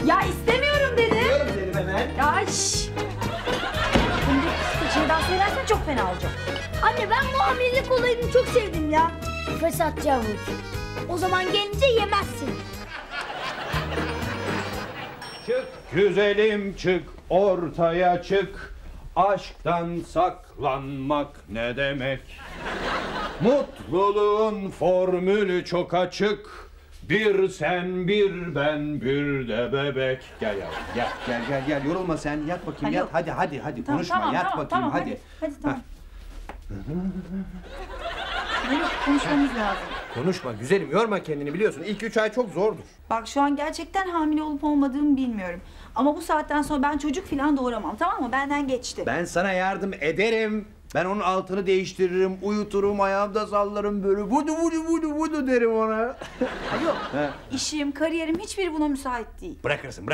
Ya istemiyorum dedim. Geliyorum dedim hemen. Ya şşş. Şimdi bir şey daha söylersen çok fena olacak. Anne ben bu hamilelik olayını çok sevdim ya. Fırsatçı avuç. O zaman gelince yemezsin. Çık güzelim çık, ortaya çık. Aşktan saklanmak ne demek? Mutluluğun formülü çok açık. Bir sen, bir ben, bir de bebek. Gel yavrum, gel. Yorulma sen, yat bakayım, yat. Hadi, Tamam, konuşma, yat bakayım, tamam, hadi. Hadi tamam. Haluk konuşmamız lazım. Konuşma güzelim, yorma kendini, biliyorsun. İlk 3 ay çok zordur. Bak şu an gerçekten hamile olup olmadığımı bilmiyorum. Ama bu saatten sonra ben çocuk falan doğuramam, tamam mı? Benden geçti. Ben sana yardım ederim. Ben onun altını değiştiririm, uyuturum, ayağımda sallarım böyle vudu vudu vudu vudu derim ona. Alo, işim, kariyerim hiçbiri buna müsait değil. Bırakırsın.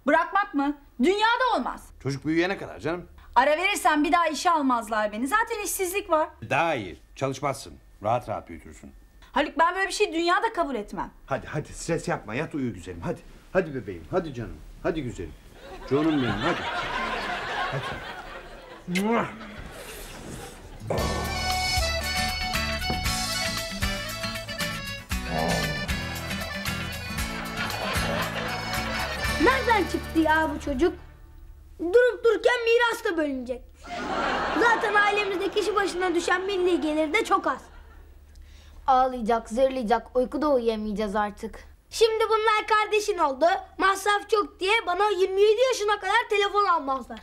Bırakmak mı? Dünyada olmaz. Çocuk büyüyene kadar canım. Ara verirsen bir daha işe almazlar beni. Zaten işsizlik var. Daha iyi. Çalışmazsın. Rahat rahat büyütürsün. Haluk, ben böyle bir şey dünyada kabul etmem. Hadi stres yapma, yat uyu güzelim, hadi. Hadi bebeğim, hadi canım, hadi güzelim. Canım benim, hadi. Hadi. Nereden çıktı ya bu çocuk? Durup dururken miras da bölünecek. Zaten ailemizde kişi başına düşen milli gelir de çok az. Ağlayacak, zırlayacak, uykuda uyuyamayacağız artık. Şimdi bunlar kardeşin oldu. Masraf çok diye bana 27 yaşına kadar telefon almazlar.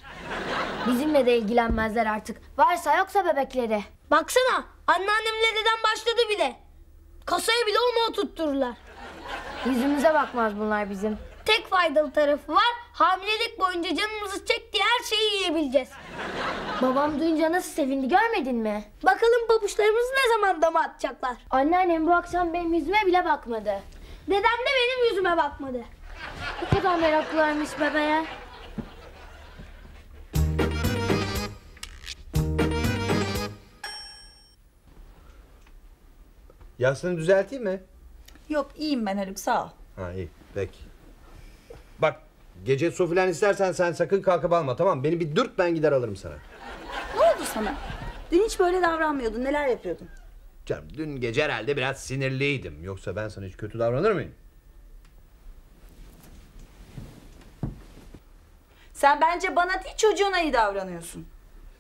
Bizimle de ilgilenmezler artık. Varsa yoksa bebekleri. Baksana, anneannemle dedem başladı bile. Kasayı bile ona oturttururlar. Yüzümüze bakmaz bunlar bizim. Tek faydalı tarafı var, hamilelik boyunca canımızı çektiği her şeyi yiyebileceğiz. Babam duyunca nasıl sevindi, görmedin mi? Bakalım pabuçlarımızı ne zaman dama atacaklar. Anneannem bu akşam benim yüzüme bile bakmadı. Dedem de benim yüzüme bakmadı. Ne kadar meraklılarmış bebeğe. Yastığını düzelteyim mi? Yok, iyiyim ben Haluk, sağ ol. Ha iyi, peki. Bak, gece su filan istersen sen sakın kalkıp alma, tamam mı? Beni bir dürt, ben gider alırım sana. Ne oldu sana? Dün hiç böyle davranmıyordun, neler yapıyordun? Canım, dün gece herhalde biraz sinirliydim. Yoksa ben sana hiç kötü davranır mıyım? Sen bence bana değil, çocuğuna iyi davranıyorsun.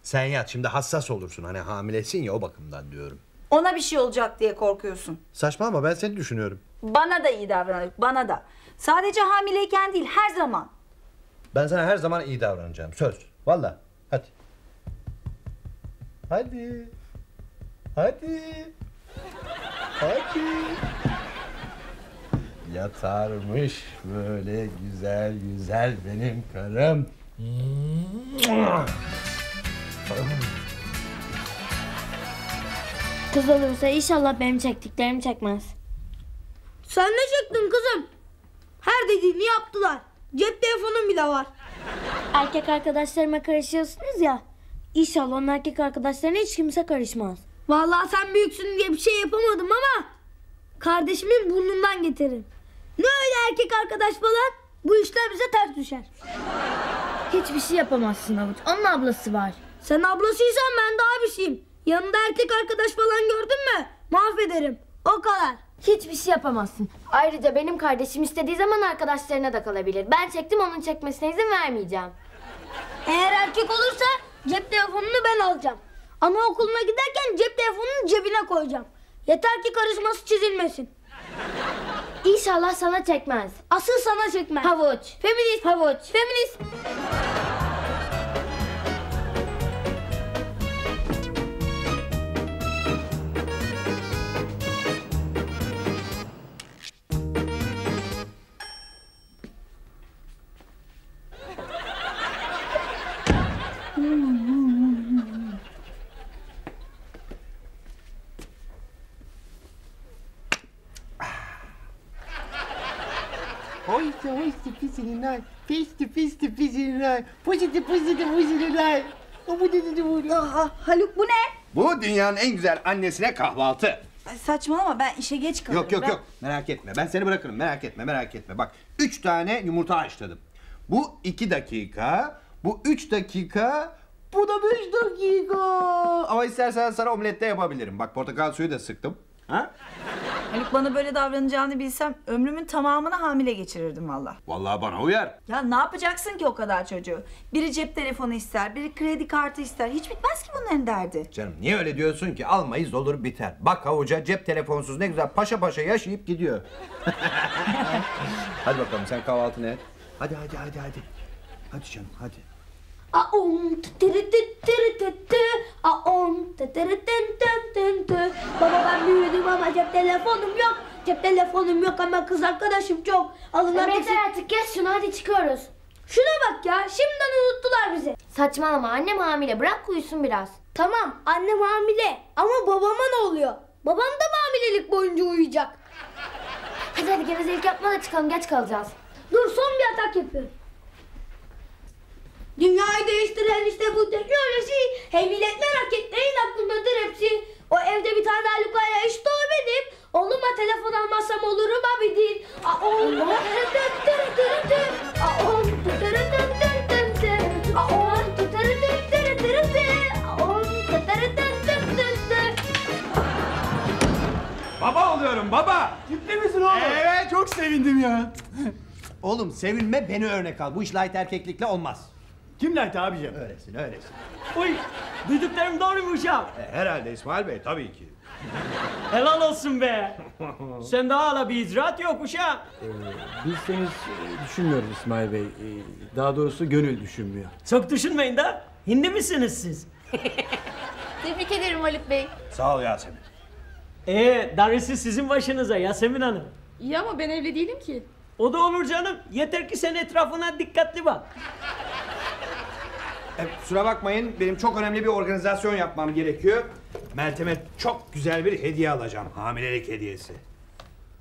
Sen yat, şimdi hassas olursun. Hani hamilesin ya, o bakımdan diyorum. Ona bir şey olacak diye korkuyorsun. Saçmalama, ben seni düşünüyorum. Bana da iyi davran Haluk, bana da. Sadece hamileyken değil, her zaman. Ben sana her zaman iyi davranacağım, söz. Vallahi. Hadi. Hadi. Hadi. Hadi. Yatarmış böyle güzel güzel benim karım. Kız olursa inşallah benim çektiklerimi çekmez. Sen ne çektin kızım? Her dediğini yaptılar. Cep telefonum bile var. Erkek arkadaşlarıma karışıyorsunuz ya. İnşallah onun erkek arkadaşlarına hiç kimse karışmaz. Vallahi sen büyüksün diye bir şey yapamadım ama kardeşimin burnundan getiririm. Ne öyle erkek arkadaş falan? Bu işler bize ters düşer. Hiçbir şey yapamazsın Havuç. Onun ablası var. Sen ablasıysan ben de abisiyim. Yanında erkek arkadaş falan gördün mü? Mahvederim. O kadar. Hiçbir şey yapamazsın. Ayrıca benim kardeşim istediği zaman arkadaşlarına da kalabilir. Ben çektim, onun çekmesine izin vermeyeceğim. Eğer erkek olursa cep telefonunu ben alacağım. Anaokuluna giderken cep telefonunu cebine koyacağım. Yeter ki karışması çizilmesin. İnşallah sana çekmez. Asıl sana çekmez. Havuç. Feminist. Havuç. Feminist. Hoşça pisinler, pisti pisinler, pisinler. Haluk, bu ne? Bu dünyanın en güzel annesine kahvaltı. Ay, saçmalama, ben işe geç kalırım. Yok merak etme, ben seni bırakırım, merak etme. Bak 3 tane yumurta haşladım. Bu 2 dakika, bu 3 dakika, bu da 5 dakika. Ama istersen sana omlet de yapabilirim. Bak portakal suyu da sıktım. Ha? Haluk, bana böyle davranacağını bilsem ömrümün tamamını hamile geçirirdim valla. Vallahi bana uyar. Ya ne yapacaksın ki o kadar çocuğu? Biri cep telefonu ister, biri kredi kartı ister. Hiç bitmez ki bunların derdi. Canım niye öyle diyorsun ki? Almayız olur biter. Bak Havuca cep telefonsuz ne güzel paşa paşa yaşayıp gidiyor. Hadi bakalım sen kahvaltını et. Hadi. Hadi canım hadi. Aom tütürütütürütütü. Aom tütürütütürütütü. Baba ben büyüdüm ama cep telefonum yok. Cep telefonum yok ama kız arkadaşım çok. Alın Yeter artık kes şunu hadi çıkıyoruz. Şuna bak ya şimdiden unuttular bizi. Saçmalama annem hamile bırak uyusun biraz. Tamam annem hamile ama babama ne oluyor? Babam da mı hamilelik boyunca uyuyacak? Hadi gevezelik yapma da çıkalım geç kalacağız. Dur son bir atak yapıyorum. Dünyayı değiştiren işte bu teknoloji. Hey milletler raketlerin aklındadır hepsi. O evde bir tane Haluk var ya işte o benim. Oğluma telefon almazsam olurum abidin. Aom Baba oluyorum baba. Ciddi misin oğlum? Evet. Çok sevindim ya. Oğlum sevinme beni örnek al. Bu iş light erkeklikle olmaz. Kim light abicim? Öylesin öylesin. Oy duyduklarım doğru mu uşağım? Herhalde İsmail Bey tabii ki. Helal olsun be. Sen daha hala bir icraat yok uşağım. Biz henüz düşünmüyoruz İsmail Bey. Daha doğrusu gönül düşünmüyor. Çok düşünmeyin de. Hindi misiniz siz? Tebrik ederim Haluk Bey. Sağ ol Yasemin. Darısı sizin başınıza Yasemin Hanım. İyi ama ben evli değilim ki. O da olur canım. Yeter ki sen etrafına dikkatli bak. Kusura bakmayın benim çok önemli bir organizasyon yapmam gerekiyor. Meltem'e çok güzel bir hediye alacağım. Hamilelik hediyesi.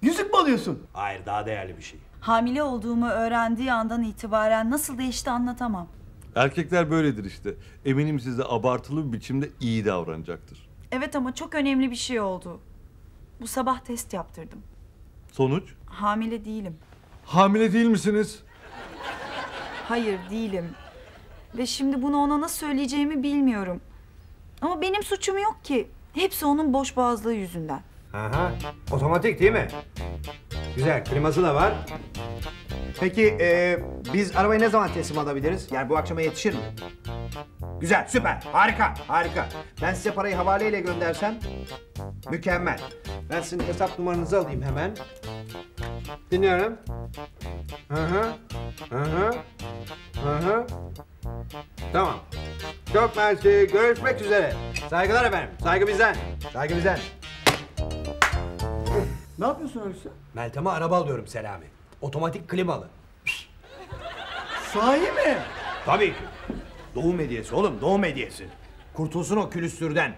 Yüzük mü alıyorsun? Hayır daha değerli bir şey. Hamile olduğumu öğrendiği andan itibaren nasıl değişti anlatamam. Erkekler böyledir işte. Eminim size abartılı bir biçimde iyi davranacaktır. Evet ama çok önemli bir şey oldu. Bu sabah test yaptırdım. Sonuç? Hamile değilim. Hamile değil misiniz? Hayır değilim. Ve şimdi bunu ona nasıl söyleyeceğimi bilmiyorum. Ama benim suçum yok ki. Hepsi onun boşboğazlığı yüzünden. Aha, otomatik değil mi? Güzel, kliması da var. Peki biz arabayı ne zaman teslim alabiliriz? Yani bu akşama yetişir mi? Güzel, süper, harika, harika. Ben size parayı havaleyle göndersem mükemmel. Ben sizin hesap numaranızı alayım hemen. Dinliyorum. Hı hı. Hı hı. Hı hı. Tamam. Çok mersi. Görüşmek üzere. Saygılar efendim. Saygı bizden. Saygı bizden. Ne yapıyorsun öyleyse? Meltem'e araba alıyorum Selami. Otomatik klimalı. Sahi mi? Tabii ki. Doğum hediyesi oğlum, doğum hediyesi. Kurtulsun o külüstürden.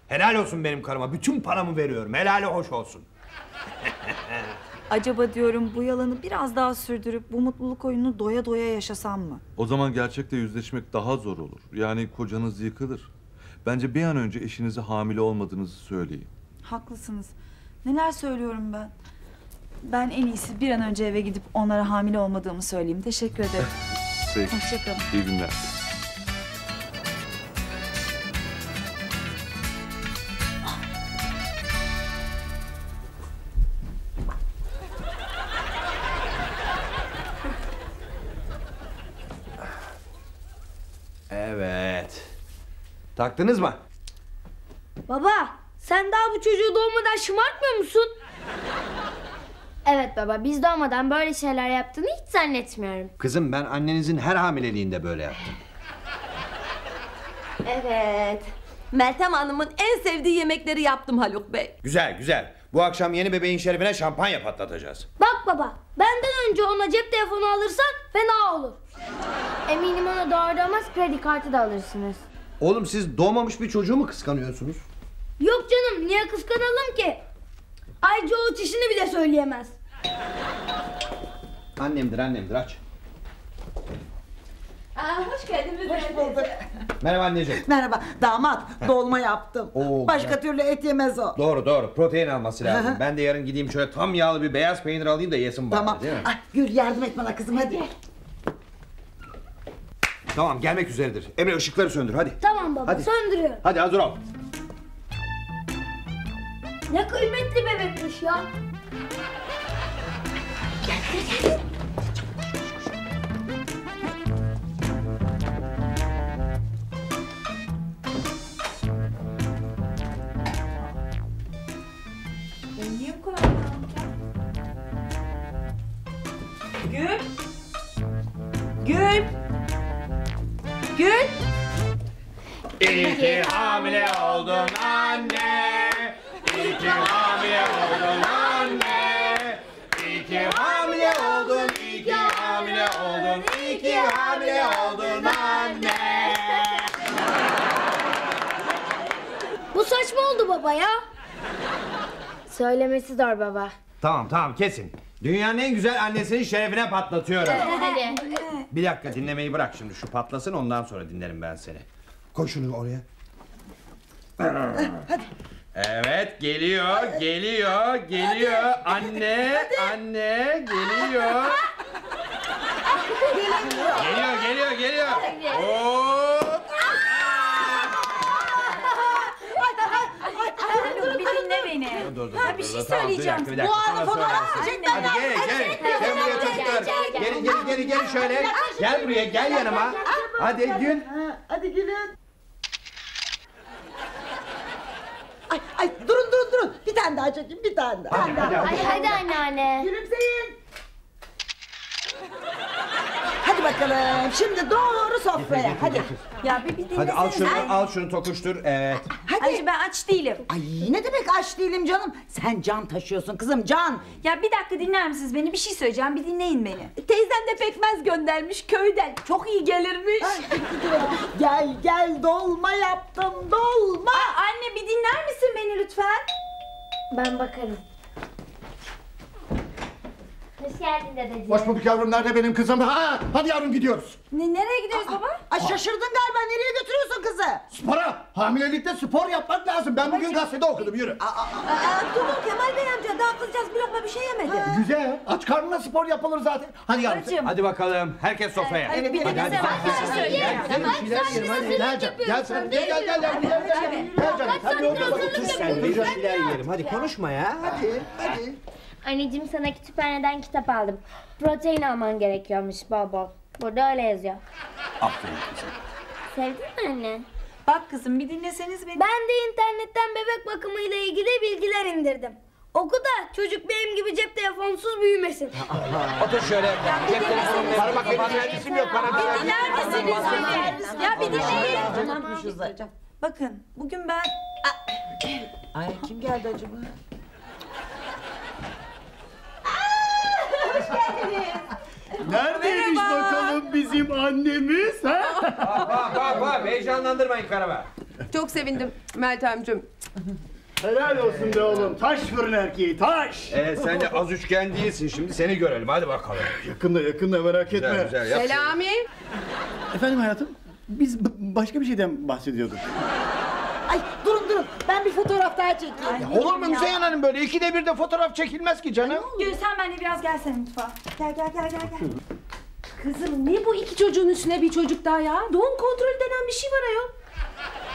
Helal olsun benim karıma. Bütün paramı veriyorum. Helali hoş olsun. Acaba diyorum bu yalanı biraz daha sürdürüp bu mutluluk oyununu doya doya yaşasam mı? O zaman gerçekle yüzleşmek daha zor olur. Yani kocanız yıkılır. Bence bir an önce eşinize hamile olmadığınızı söyleyin. Haklısınız. Neler söylüyorum ben? Ben en iyisi bir an önce eve gidip onlara hamile olmadığımı söyleyeyim. Teşekkür ederim. Peki. Hoşçakalın. İyi günler. Evet. Taktınız mı? Baba sen daha bu çocuğu doğmadan şımartmıyor musun? Evet baba biz doğmadan böyle şeyler yaptığını hiç zannetmiyorum. Kızım ben annenizin her hamileliğinde böyle yaptım. Evet. Meltem Hanım'ın en sevdiği yemekleri yaptım Haluk Bey. Güzel güzel. Bu akşam yeni bebeğin şerefine şampanya patlatacağız. Bak baba benden önce ona cep telefonu alırsan fena olur. Eminim ona doğru doğmaz kredi kartı da alırsınız. Oğlum siz doğmamış bir çocuğu mu kıskanıyorsunuz? Yok canım niye kıskanalım ki? Ayrıca o çişini bile söyleyemez. Annemdir aç. Hoş geldiniz. Hoş bulduk. Merhaba anneciğim. Merhaba damat dolma yaptım. Oo, Başka güzel. türlü et yemez o. Doğru protein alması lazım. Ben de yarın gideyim şöyle tam yağlı bir beyaz peynir alayım da yesin bari Tamam. değil mi? Ay, Gül yardım et bana kızım hadi. Tamam gelmek üzeredir. Emre ışıkları söndür hadi. Tamam baba Hadi. söndürüyorum. Hadi hazır ol. Ne kıymetli bebekmiş ya. Gel. Ben niye bu kadar karanlıkken? Gül! Gül! Gül. İyi ki hamile oldun anne. İyi ki hamile oldun anne. İyi ki hamile oldun, iyi ki hamile oldun, iyi ki hamile oldun anne. Bu saçma oldu baba ya. Söylemesi zor baba. Tamam kesin. Dünyanın en güzel annesinin şerefine patlatıyorum. Hadi. Bir dakika dinlemeyi bırak şimdi, şu patlasın ondan sonra dinlerim ben seni. Koy şunu oraya. Hadi. Evet geliyor. Anne geliyor. Geliyor. Hop. Bir dinle beni. Dur, Bir şey tamam, söyleyeceğim. bir dakika, sonra söylersin. Hadi gel şöyle. Gel buraya, gel yanıma. Hadi Gül. Hadi gülün. Ay durun. Bir tane daha çekeyim, bir tane daha. Hadi anneanne. Gülümseyin. Hadi bakalım. Şimdi doğru sofraya. Hadi. Ya bir dinlesene. Hadi al şunu tokuştur. Evet. Hadi. Ben aç değilim. Ay ne demek aç değilim canım. Sen can taşıyorsun kızım, can. Ya bir dakika dinler misiniz beni? Bir şey söyleyeceğim. Bir dinleyin beni. Teyzem de pekmez göndermiş köyden. Çok iyi gelirmiş. Gel dolma yaptım, dolma. Anne bir dinler misin beni lütfen? Ben bakarım. Hoş geldin dedeciğim. Hoş bulduk yavrum, nerede benim kızım? Hadi yavrum gidiyoruz. Nereye gidiyoruz baba? Ay şaşırdın galiba, nereye götürüyorsun kızı? Spora. Hamilelikte spor yapmak lazım. Ben bugün gazetede okudum, yürü. Durun Kemal Bey amca, daha kızcağız bir lokma bir şey yemedi. Güzel. Aç karnına spor yapılır zaten. Hadi yavrum. Babacığım. Hadi bakalım. Herkes sofraya. Bir dinlesene. Bir şey söyleyeceğim. Gel sen. Gel. Gel canım. Hadi otur sen. Bir şeyler yiyelim. Hadi konuşma ya. Hadi. Anneciğim sana kütüphaneden kitap aldım. Protein alman gerekiyormuş bol bol. Burada öyle yazıyor. Aferin kızım. Sevdin mi anne? Bak kızım bir dinleseniz beni. Ben de internetten bebek bakımıyla ilgili bilgiler indirdim. Oku da çocuk benim gibi cep telefonsuz büyümesin. Otur şöyle. Cep telefonum. Para bak benim isim yok. Para Bir dinler misiniz beni? Ya bir dinleyin. Tamammışız da. Bakın bugün ben... Ay kim geldi acaba? Neredeymiş bakalım bizim annemiz ha? Bak. Heyecanlandırmayın karama. Çok sevindim Meltemciğim. Helal olsun be oğlum. Taş fırın erkeği, taş. Sen de az üçgen değilsin şimdi. Seni görelim. Hadi bakalım. Yakında merak etme. Güzel. Yap. Selami. Efendim hayatım, biz başka bir şeyden bahsediyorduk. Ay durun. Ben bir fotoğraf daha çekeyim. Olur mu Müzeyyen Hanım böyle? 2'de 1'de fotoğraf çekilmez ki canım. Gül sen benimle biraz gelsene mutfağa. Gel. Kızım ne bu iki çocuğun üstüne bir çocuk daha ya? Doğum kontrolü denen bir şey var ayol.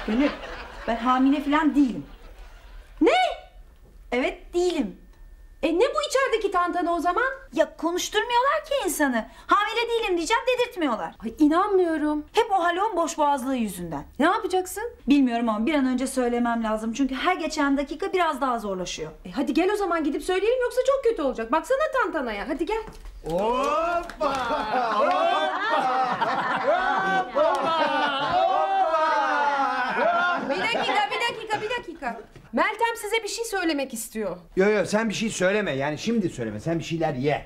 Gönül ben hamile falan değilim. Ne? Evet değilim. Ne bu içerideki tantana o zaman? Ya konuşturmuyorlar ki insanı. Hamile değilim diyeceğim dedirtmiyorlar. Ay inanmıyorum. Hep o halon boş boğazlığı yüzünden. Ne yapacaksın? Bilmiyorum ama bir an önce söylemem lazım. Çünkü her geçen dakika biraz daha zorlaşıyor. Hadi gel o zaman gidip söyleyelim yoksa çok kötü olacak. Baksana tantanaya. Hadi gel. Bir dakika. Meltem size bir şey söylemek istiyor. Yo sen bir şey söyleme. Yani şimdi söyleme. Sen bir şeyler ye.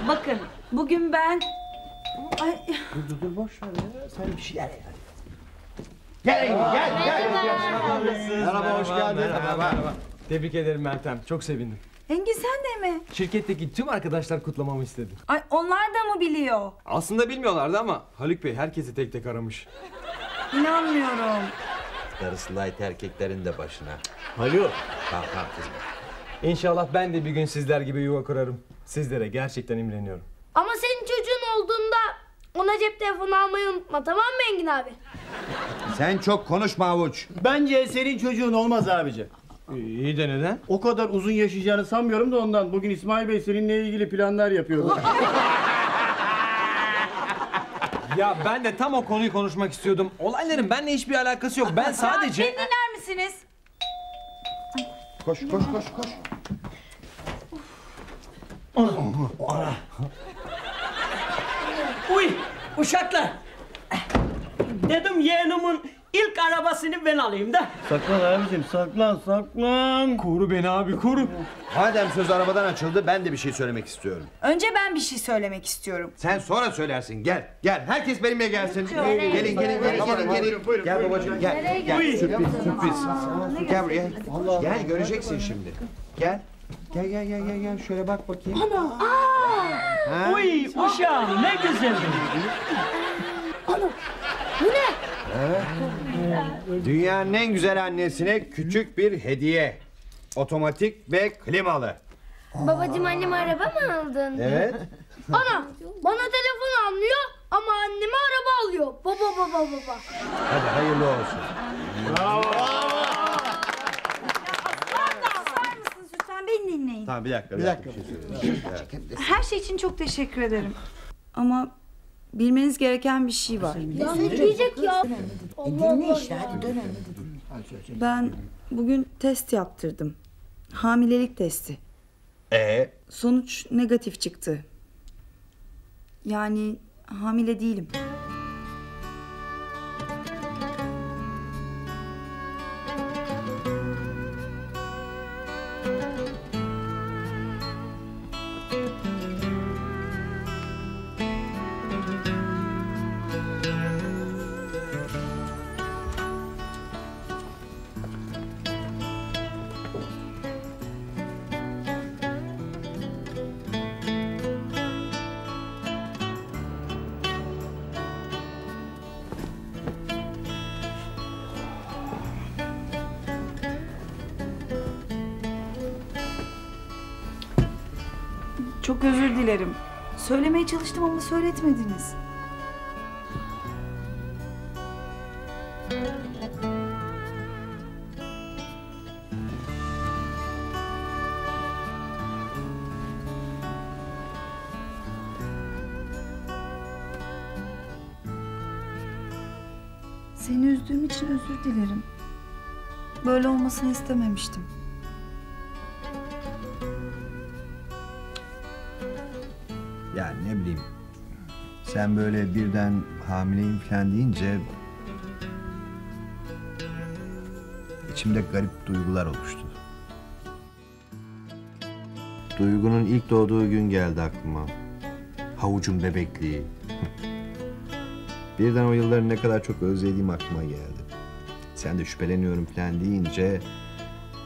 Bakın bugün ben... Ay, Dur boş ver ya. Sen bir şeyler ye. Gel. Merhaba, hoş geldin. Merhaba. Tebrik ederim Meltem. Çok sevindim. Engin sen de mi? Şirketteki tüm arkadaşlar kutlamamı istedi. Ay onlar da mı biliyor? Aslında bilmiyorlardı ama Haluk Bey herkesi tek tek aramış. İnanmıyorum. Darısı light erkeklerin de başına. Haluk. Kalk kızım. İnşallah ben de bir gün sizler gibi yuva kurarım. Sizlere gerçekten imreniyorum. Ama senin çocuğun olduğunda ona cep telefonu almayı unutma, tamam mı Engin abi? Sen çok konuşma Avuç. Bence senin çocuğun olmaz abici. İyi de neden? O kadar uzun yaşayacağını sanmıyorum da ondan. Bugün İsmail Bey seninle ilgili planlar yapıyordu. Ya ben de tam o konuyu konuşmak istiyordum. Olayların benimle hiçbir alakası yok. Ben sadece... Beni dinler misiniz? Koş. Uy uşaklar. Dedim yeğenimin ilk arabasını ben alayım da. Saklan abicim, saklan. Koru beni abi, koru. Madem söz arabadan açıldı, ben de bir şey söylemek istiyorum. Önce ben bir şey söylemek istiyorum. Sen sonra söylersin. Gel. Herkes benimle gelsin. Nereye? Gelin. Gel babacığım, gel. Nereye Gel. gidiyorsun? Sürpriz. Gel buraya. Gel, göreceksin şimdi. Gel. Gel. Şöyle bak bakayım. Ha? Uy uşağım ne güzeldi. Bu ne? Dünyanın en güzel annesine küçük bir hediye. Otomatik ve klimalı. Babacığım anneme araba mı aldın? Evet. Ana bana telefon almıyor ama anneme araba alıyor. Baba. Hadi hayırlı olsun. Lütfen beni dinleyin. Tamam bir dakika. Bir şey söyleyeyim. Her şey için çok teşekkür ederim. Ama bilmeniz gereken bir şey var. Ya ne diyecek ya? Dinle işte, hadi dön. Ben bugün test yaptırdım. Hamilelik testi. Sonuç negatif çıktı. Yani hamile değilim. Çok özür dilerim. Söylemeye çalıştım ama söyletmediniz. Seni üzdüğüm için özür dilerim. Böyle olmasını istememiştim. Yani ne bileyim. Sen böyle birden hamileyim falan deyince içimde garip duygular oluştu. Duygunun ilk doğduğu gün geldi aklıma. Havucun bebekliği. Birden o yılları ne kadar çok özlediğim aklıma geldi. Sen de şüpheleniyorum falan deyince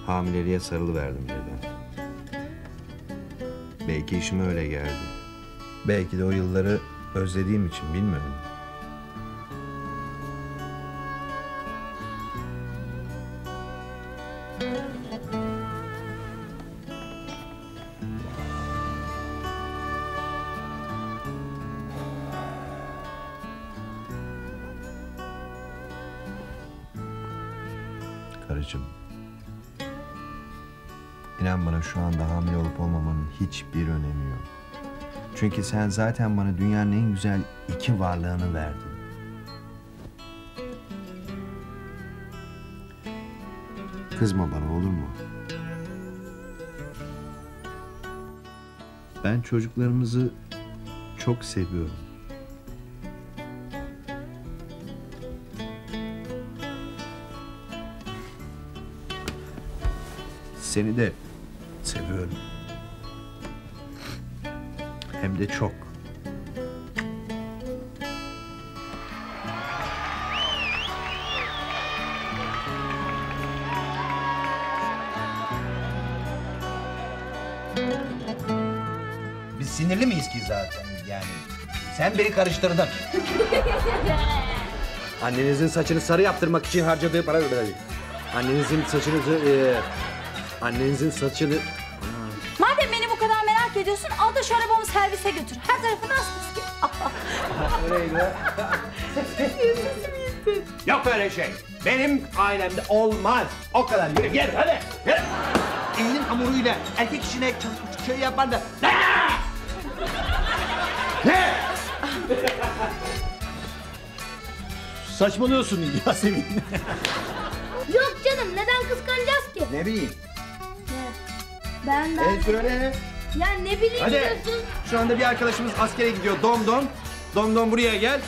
hamileliğe sarılıverdim birden. Belki işime öyle geldi. Belki de o yılları özlediğim için, bilmiyorum. Karıcığım, inan bana şu anda hamile olup olmamanın hiçbir önemi yok. Çünkü sen zaten bana dünyanın en güzel iki varlığını verdin. Kızma bana, olur mu? Ben çocuklarımızı çok seviyorum. Seni de seviyorum. Hem de çok. Biz sinirli miyiz ki zaten yani? Sen beni karıştırdın. Annenizin saçını sarı yaptırmak için harcadığı para böyle. Annenizin saçını... Madem beni bu kadar merak ediyorsun, al da şu arabamı servise götür. Her tarafı nasıl ki? Yok öyle şey. Benim ailemde olmaz. O kadar. Yürü gel hadi. Yürü. Elinin hamuruyla erkek işine şey yapar da. Ne? Saçmalıyorsun Yasemin. Yok canım, neden kıskanacağız ki? Ne bileyim. Ben söyle. Ya ne bileyim Hadi. diyorsun. Şu anda bir arkadaşımız askere gidiyor. Dom buraya gel.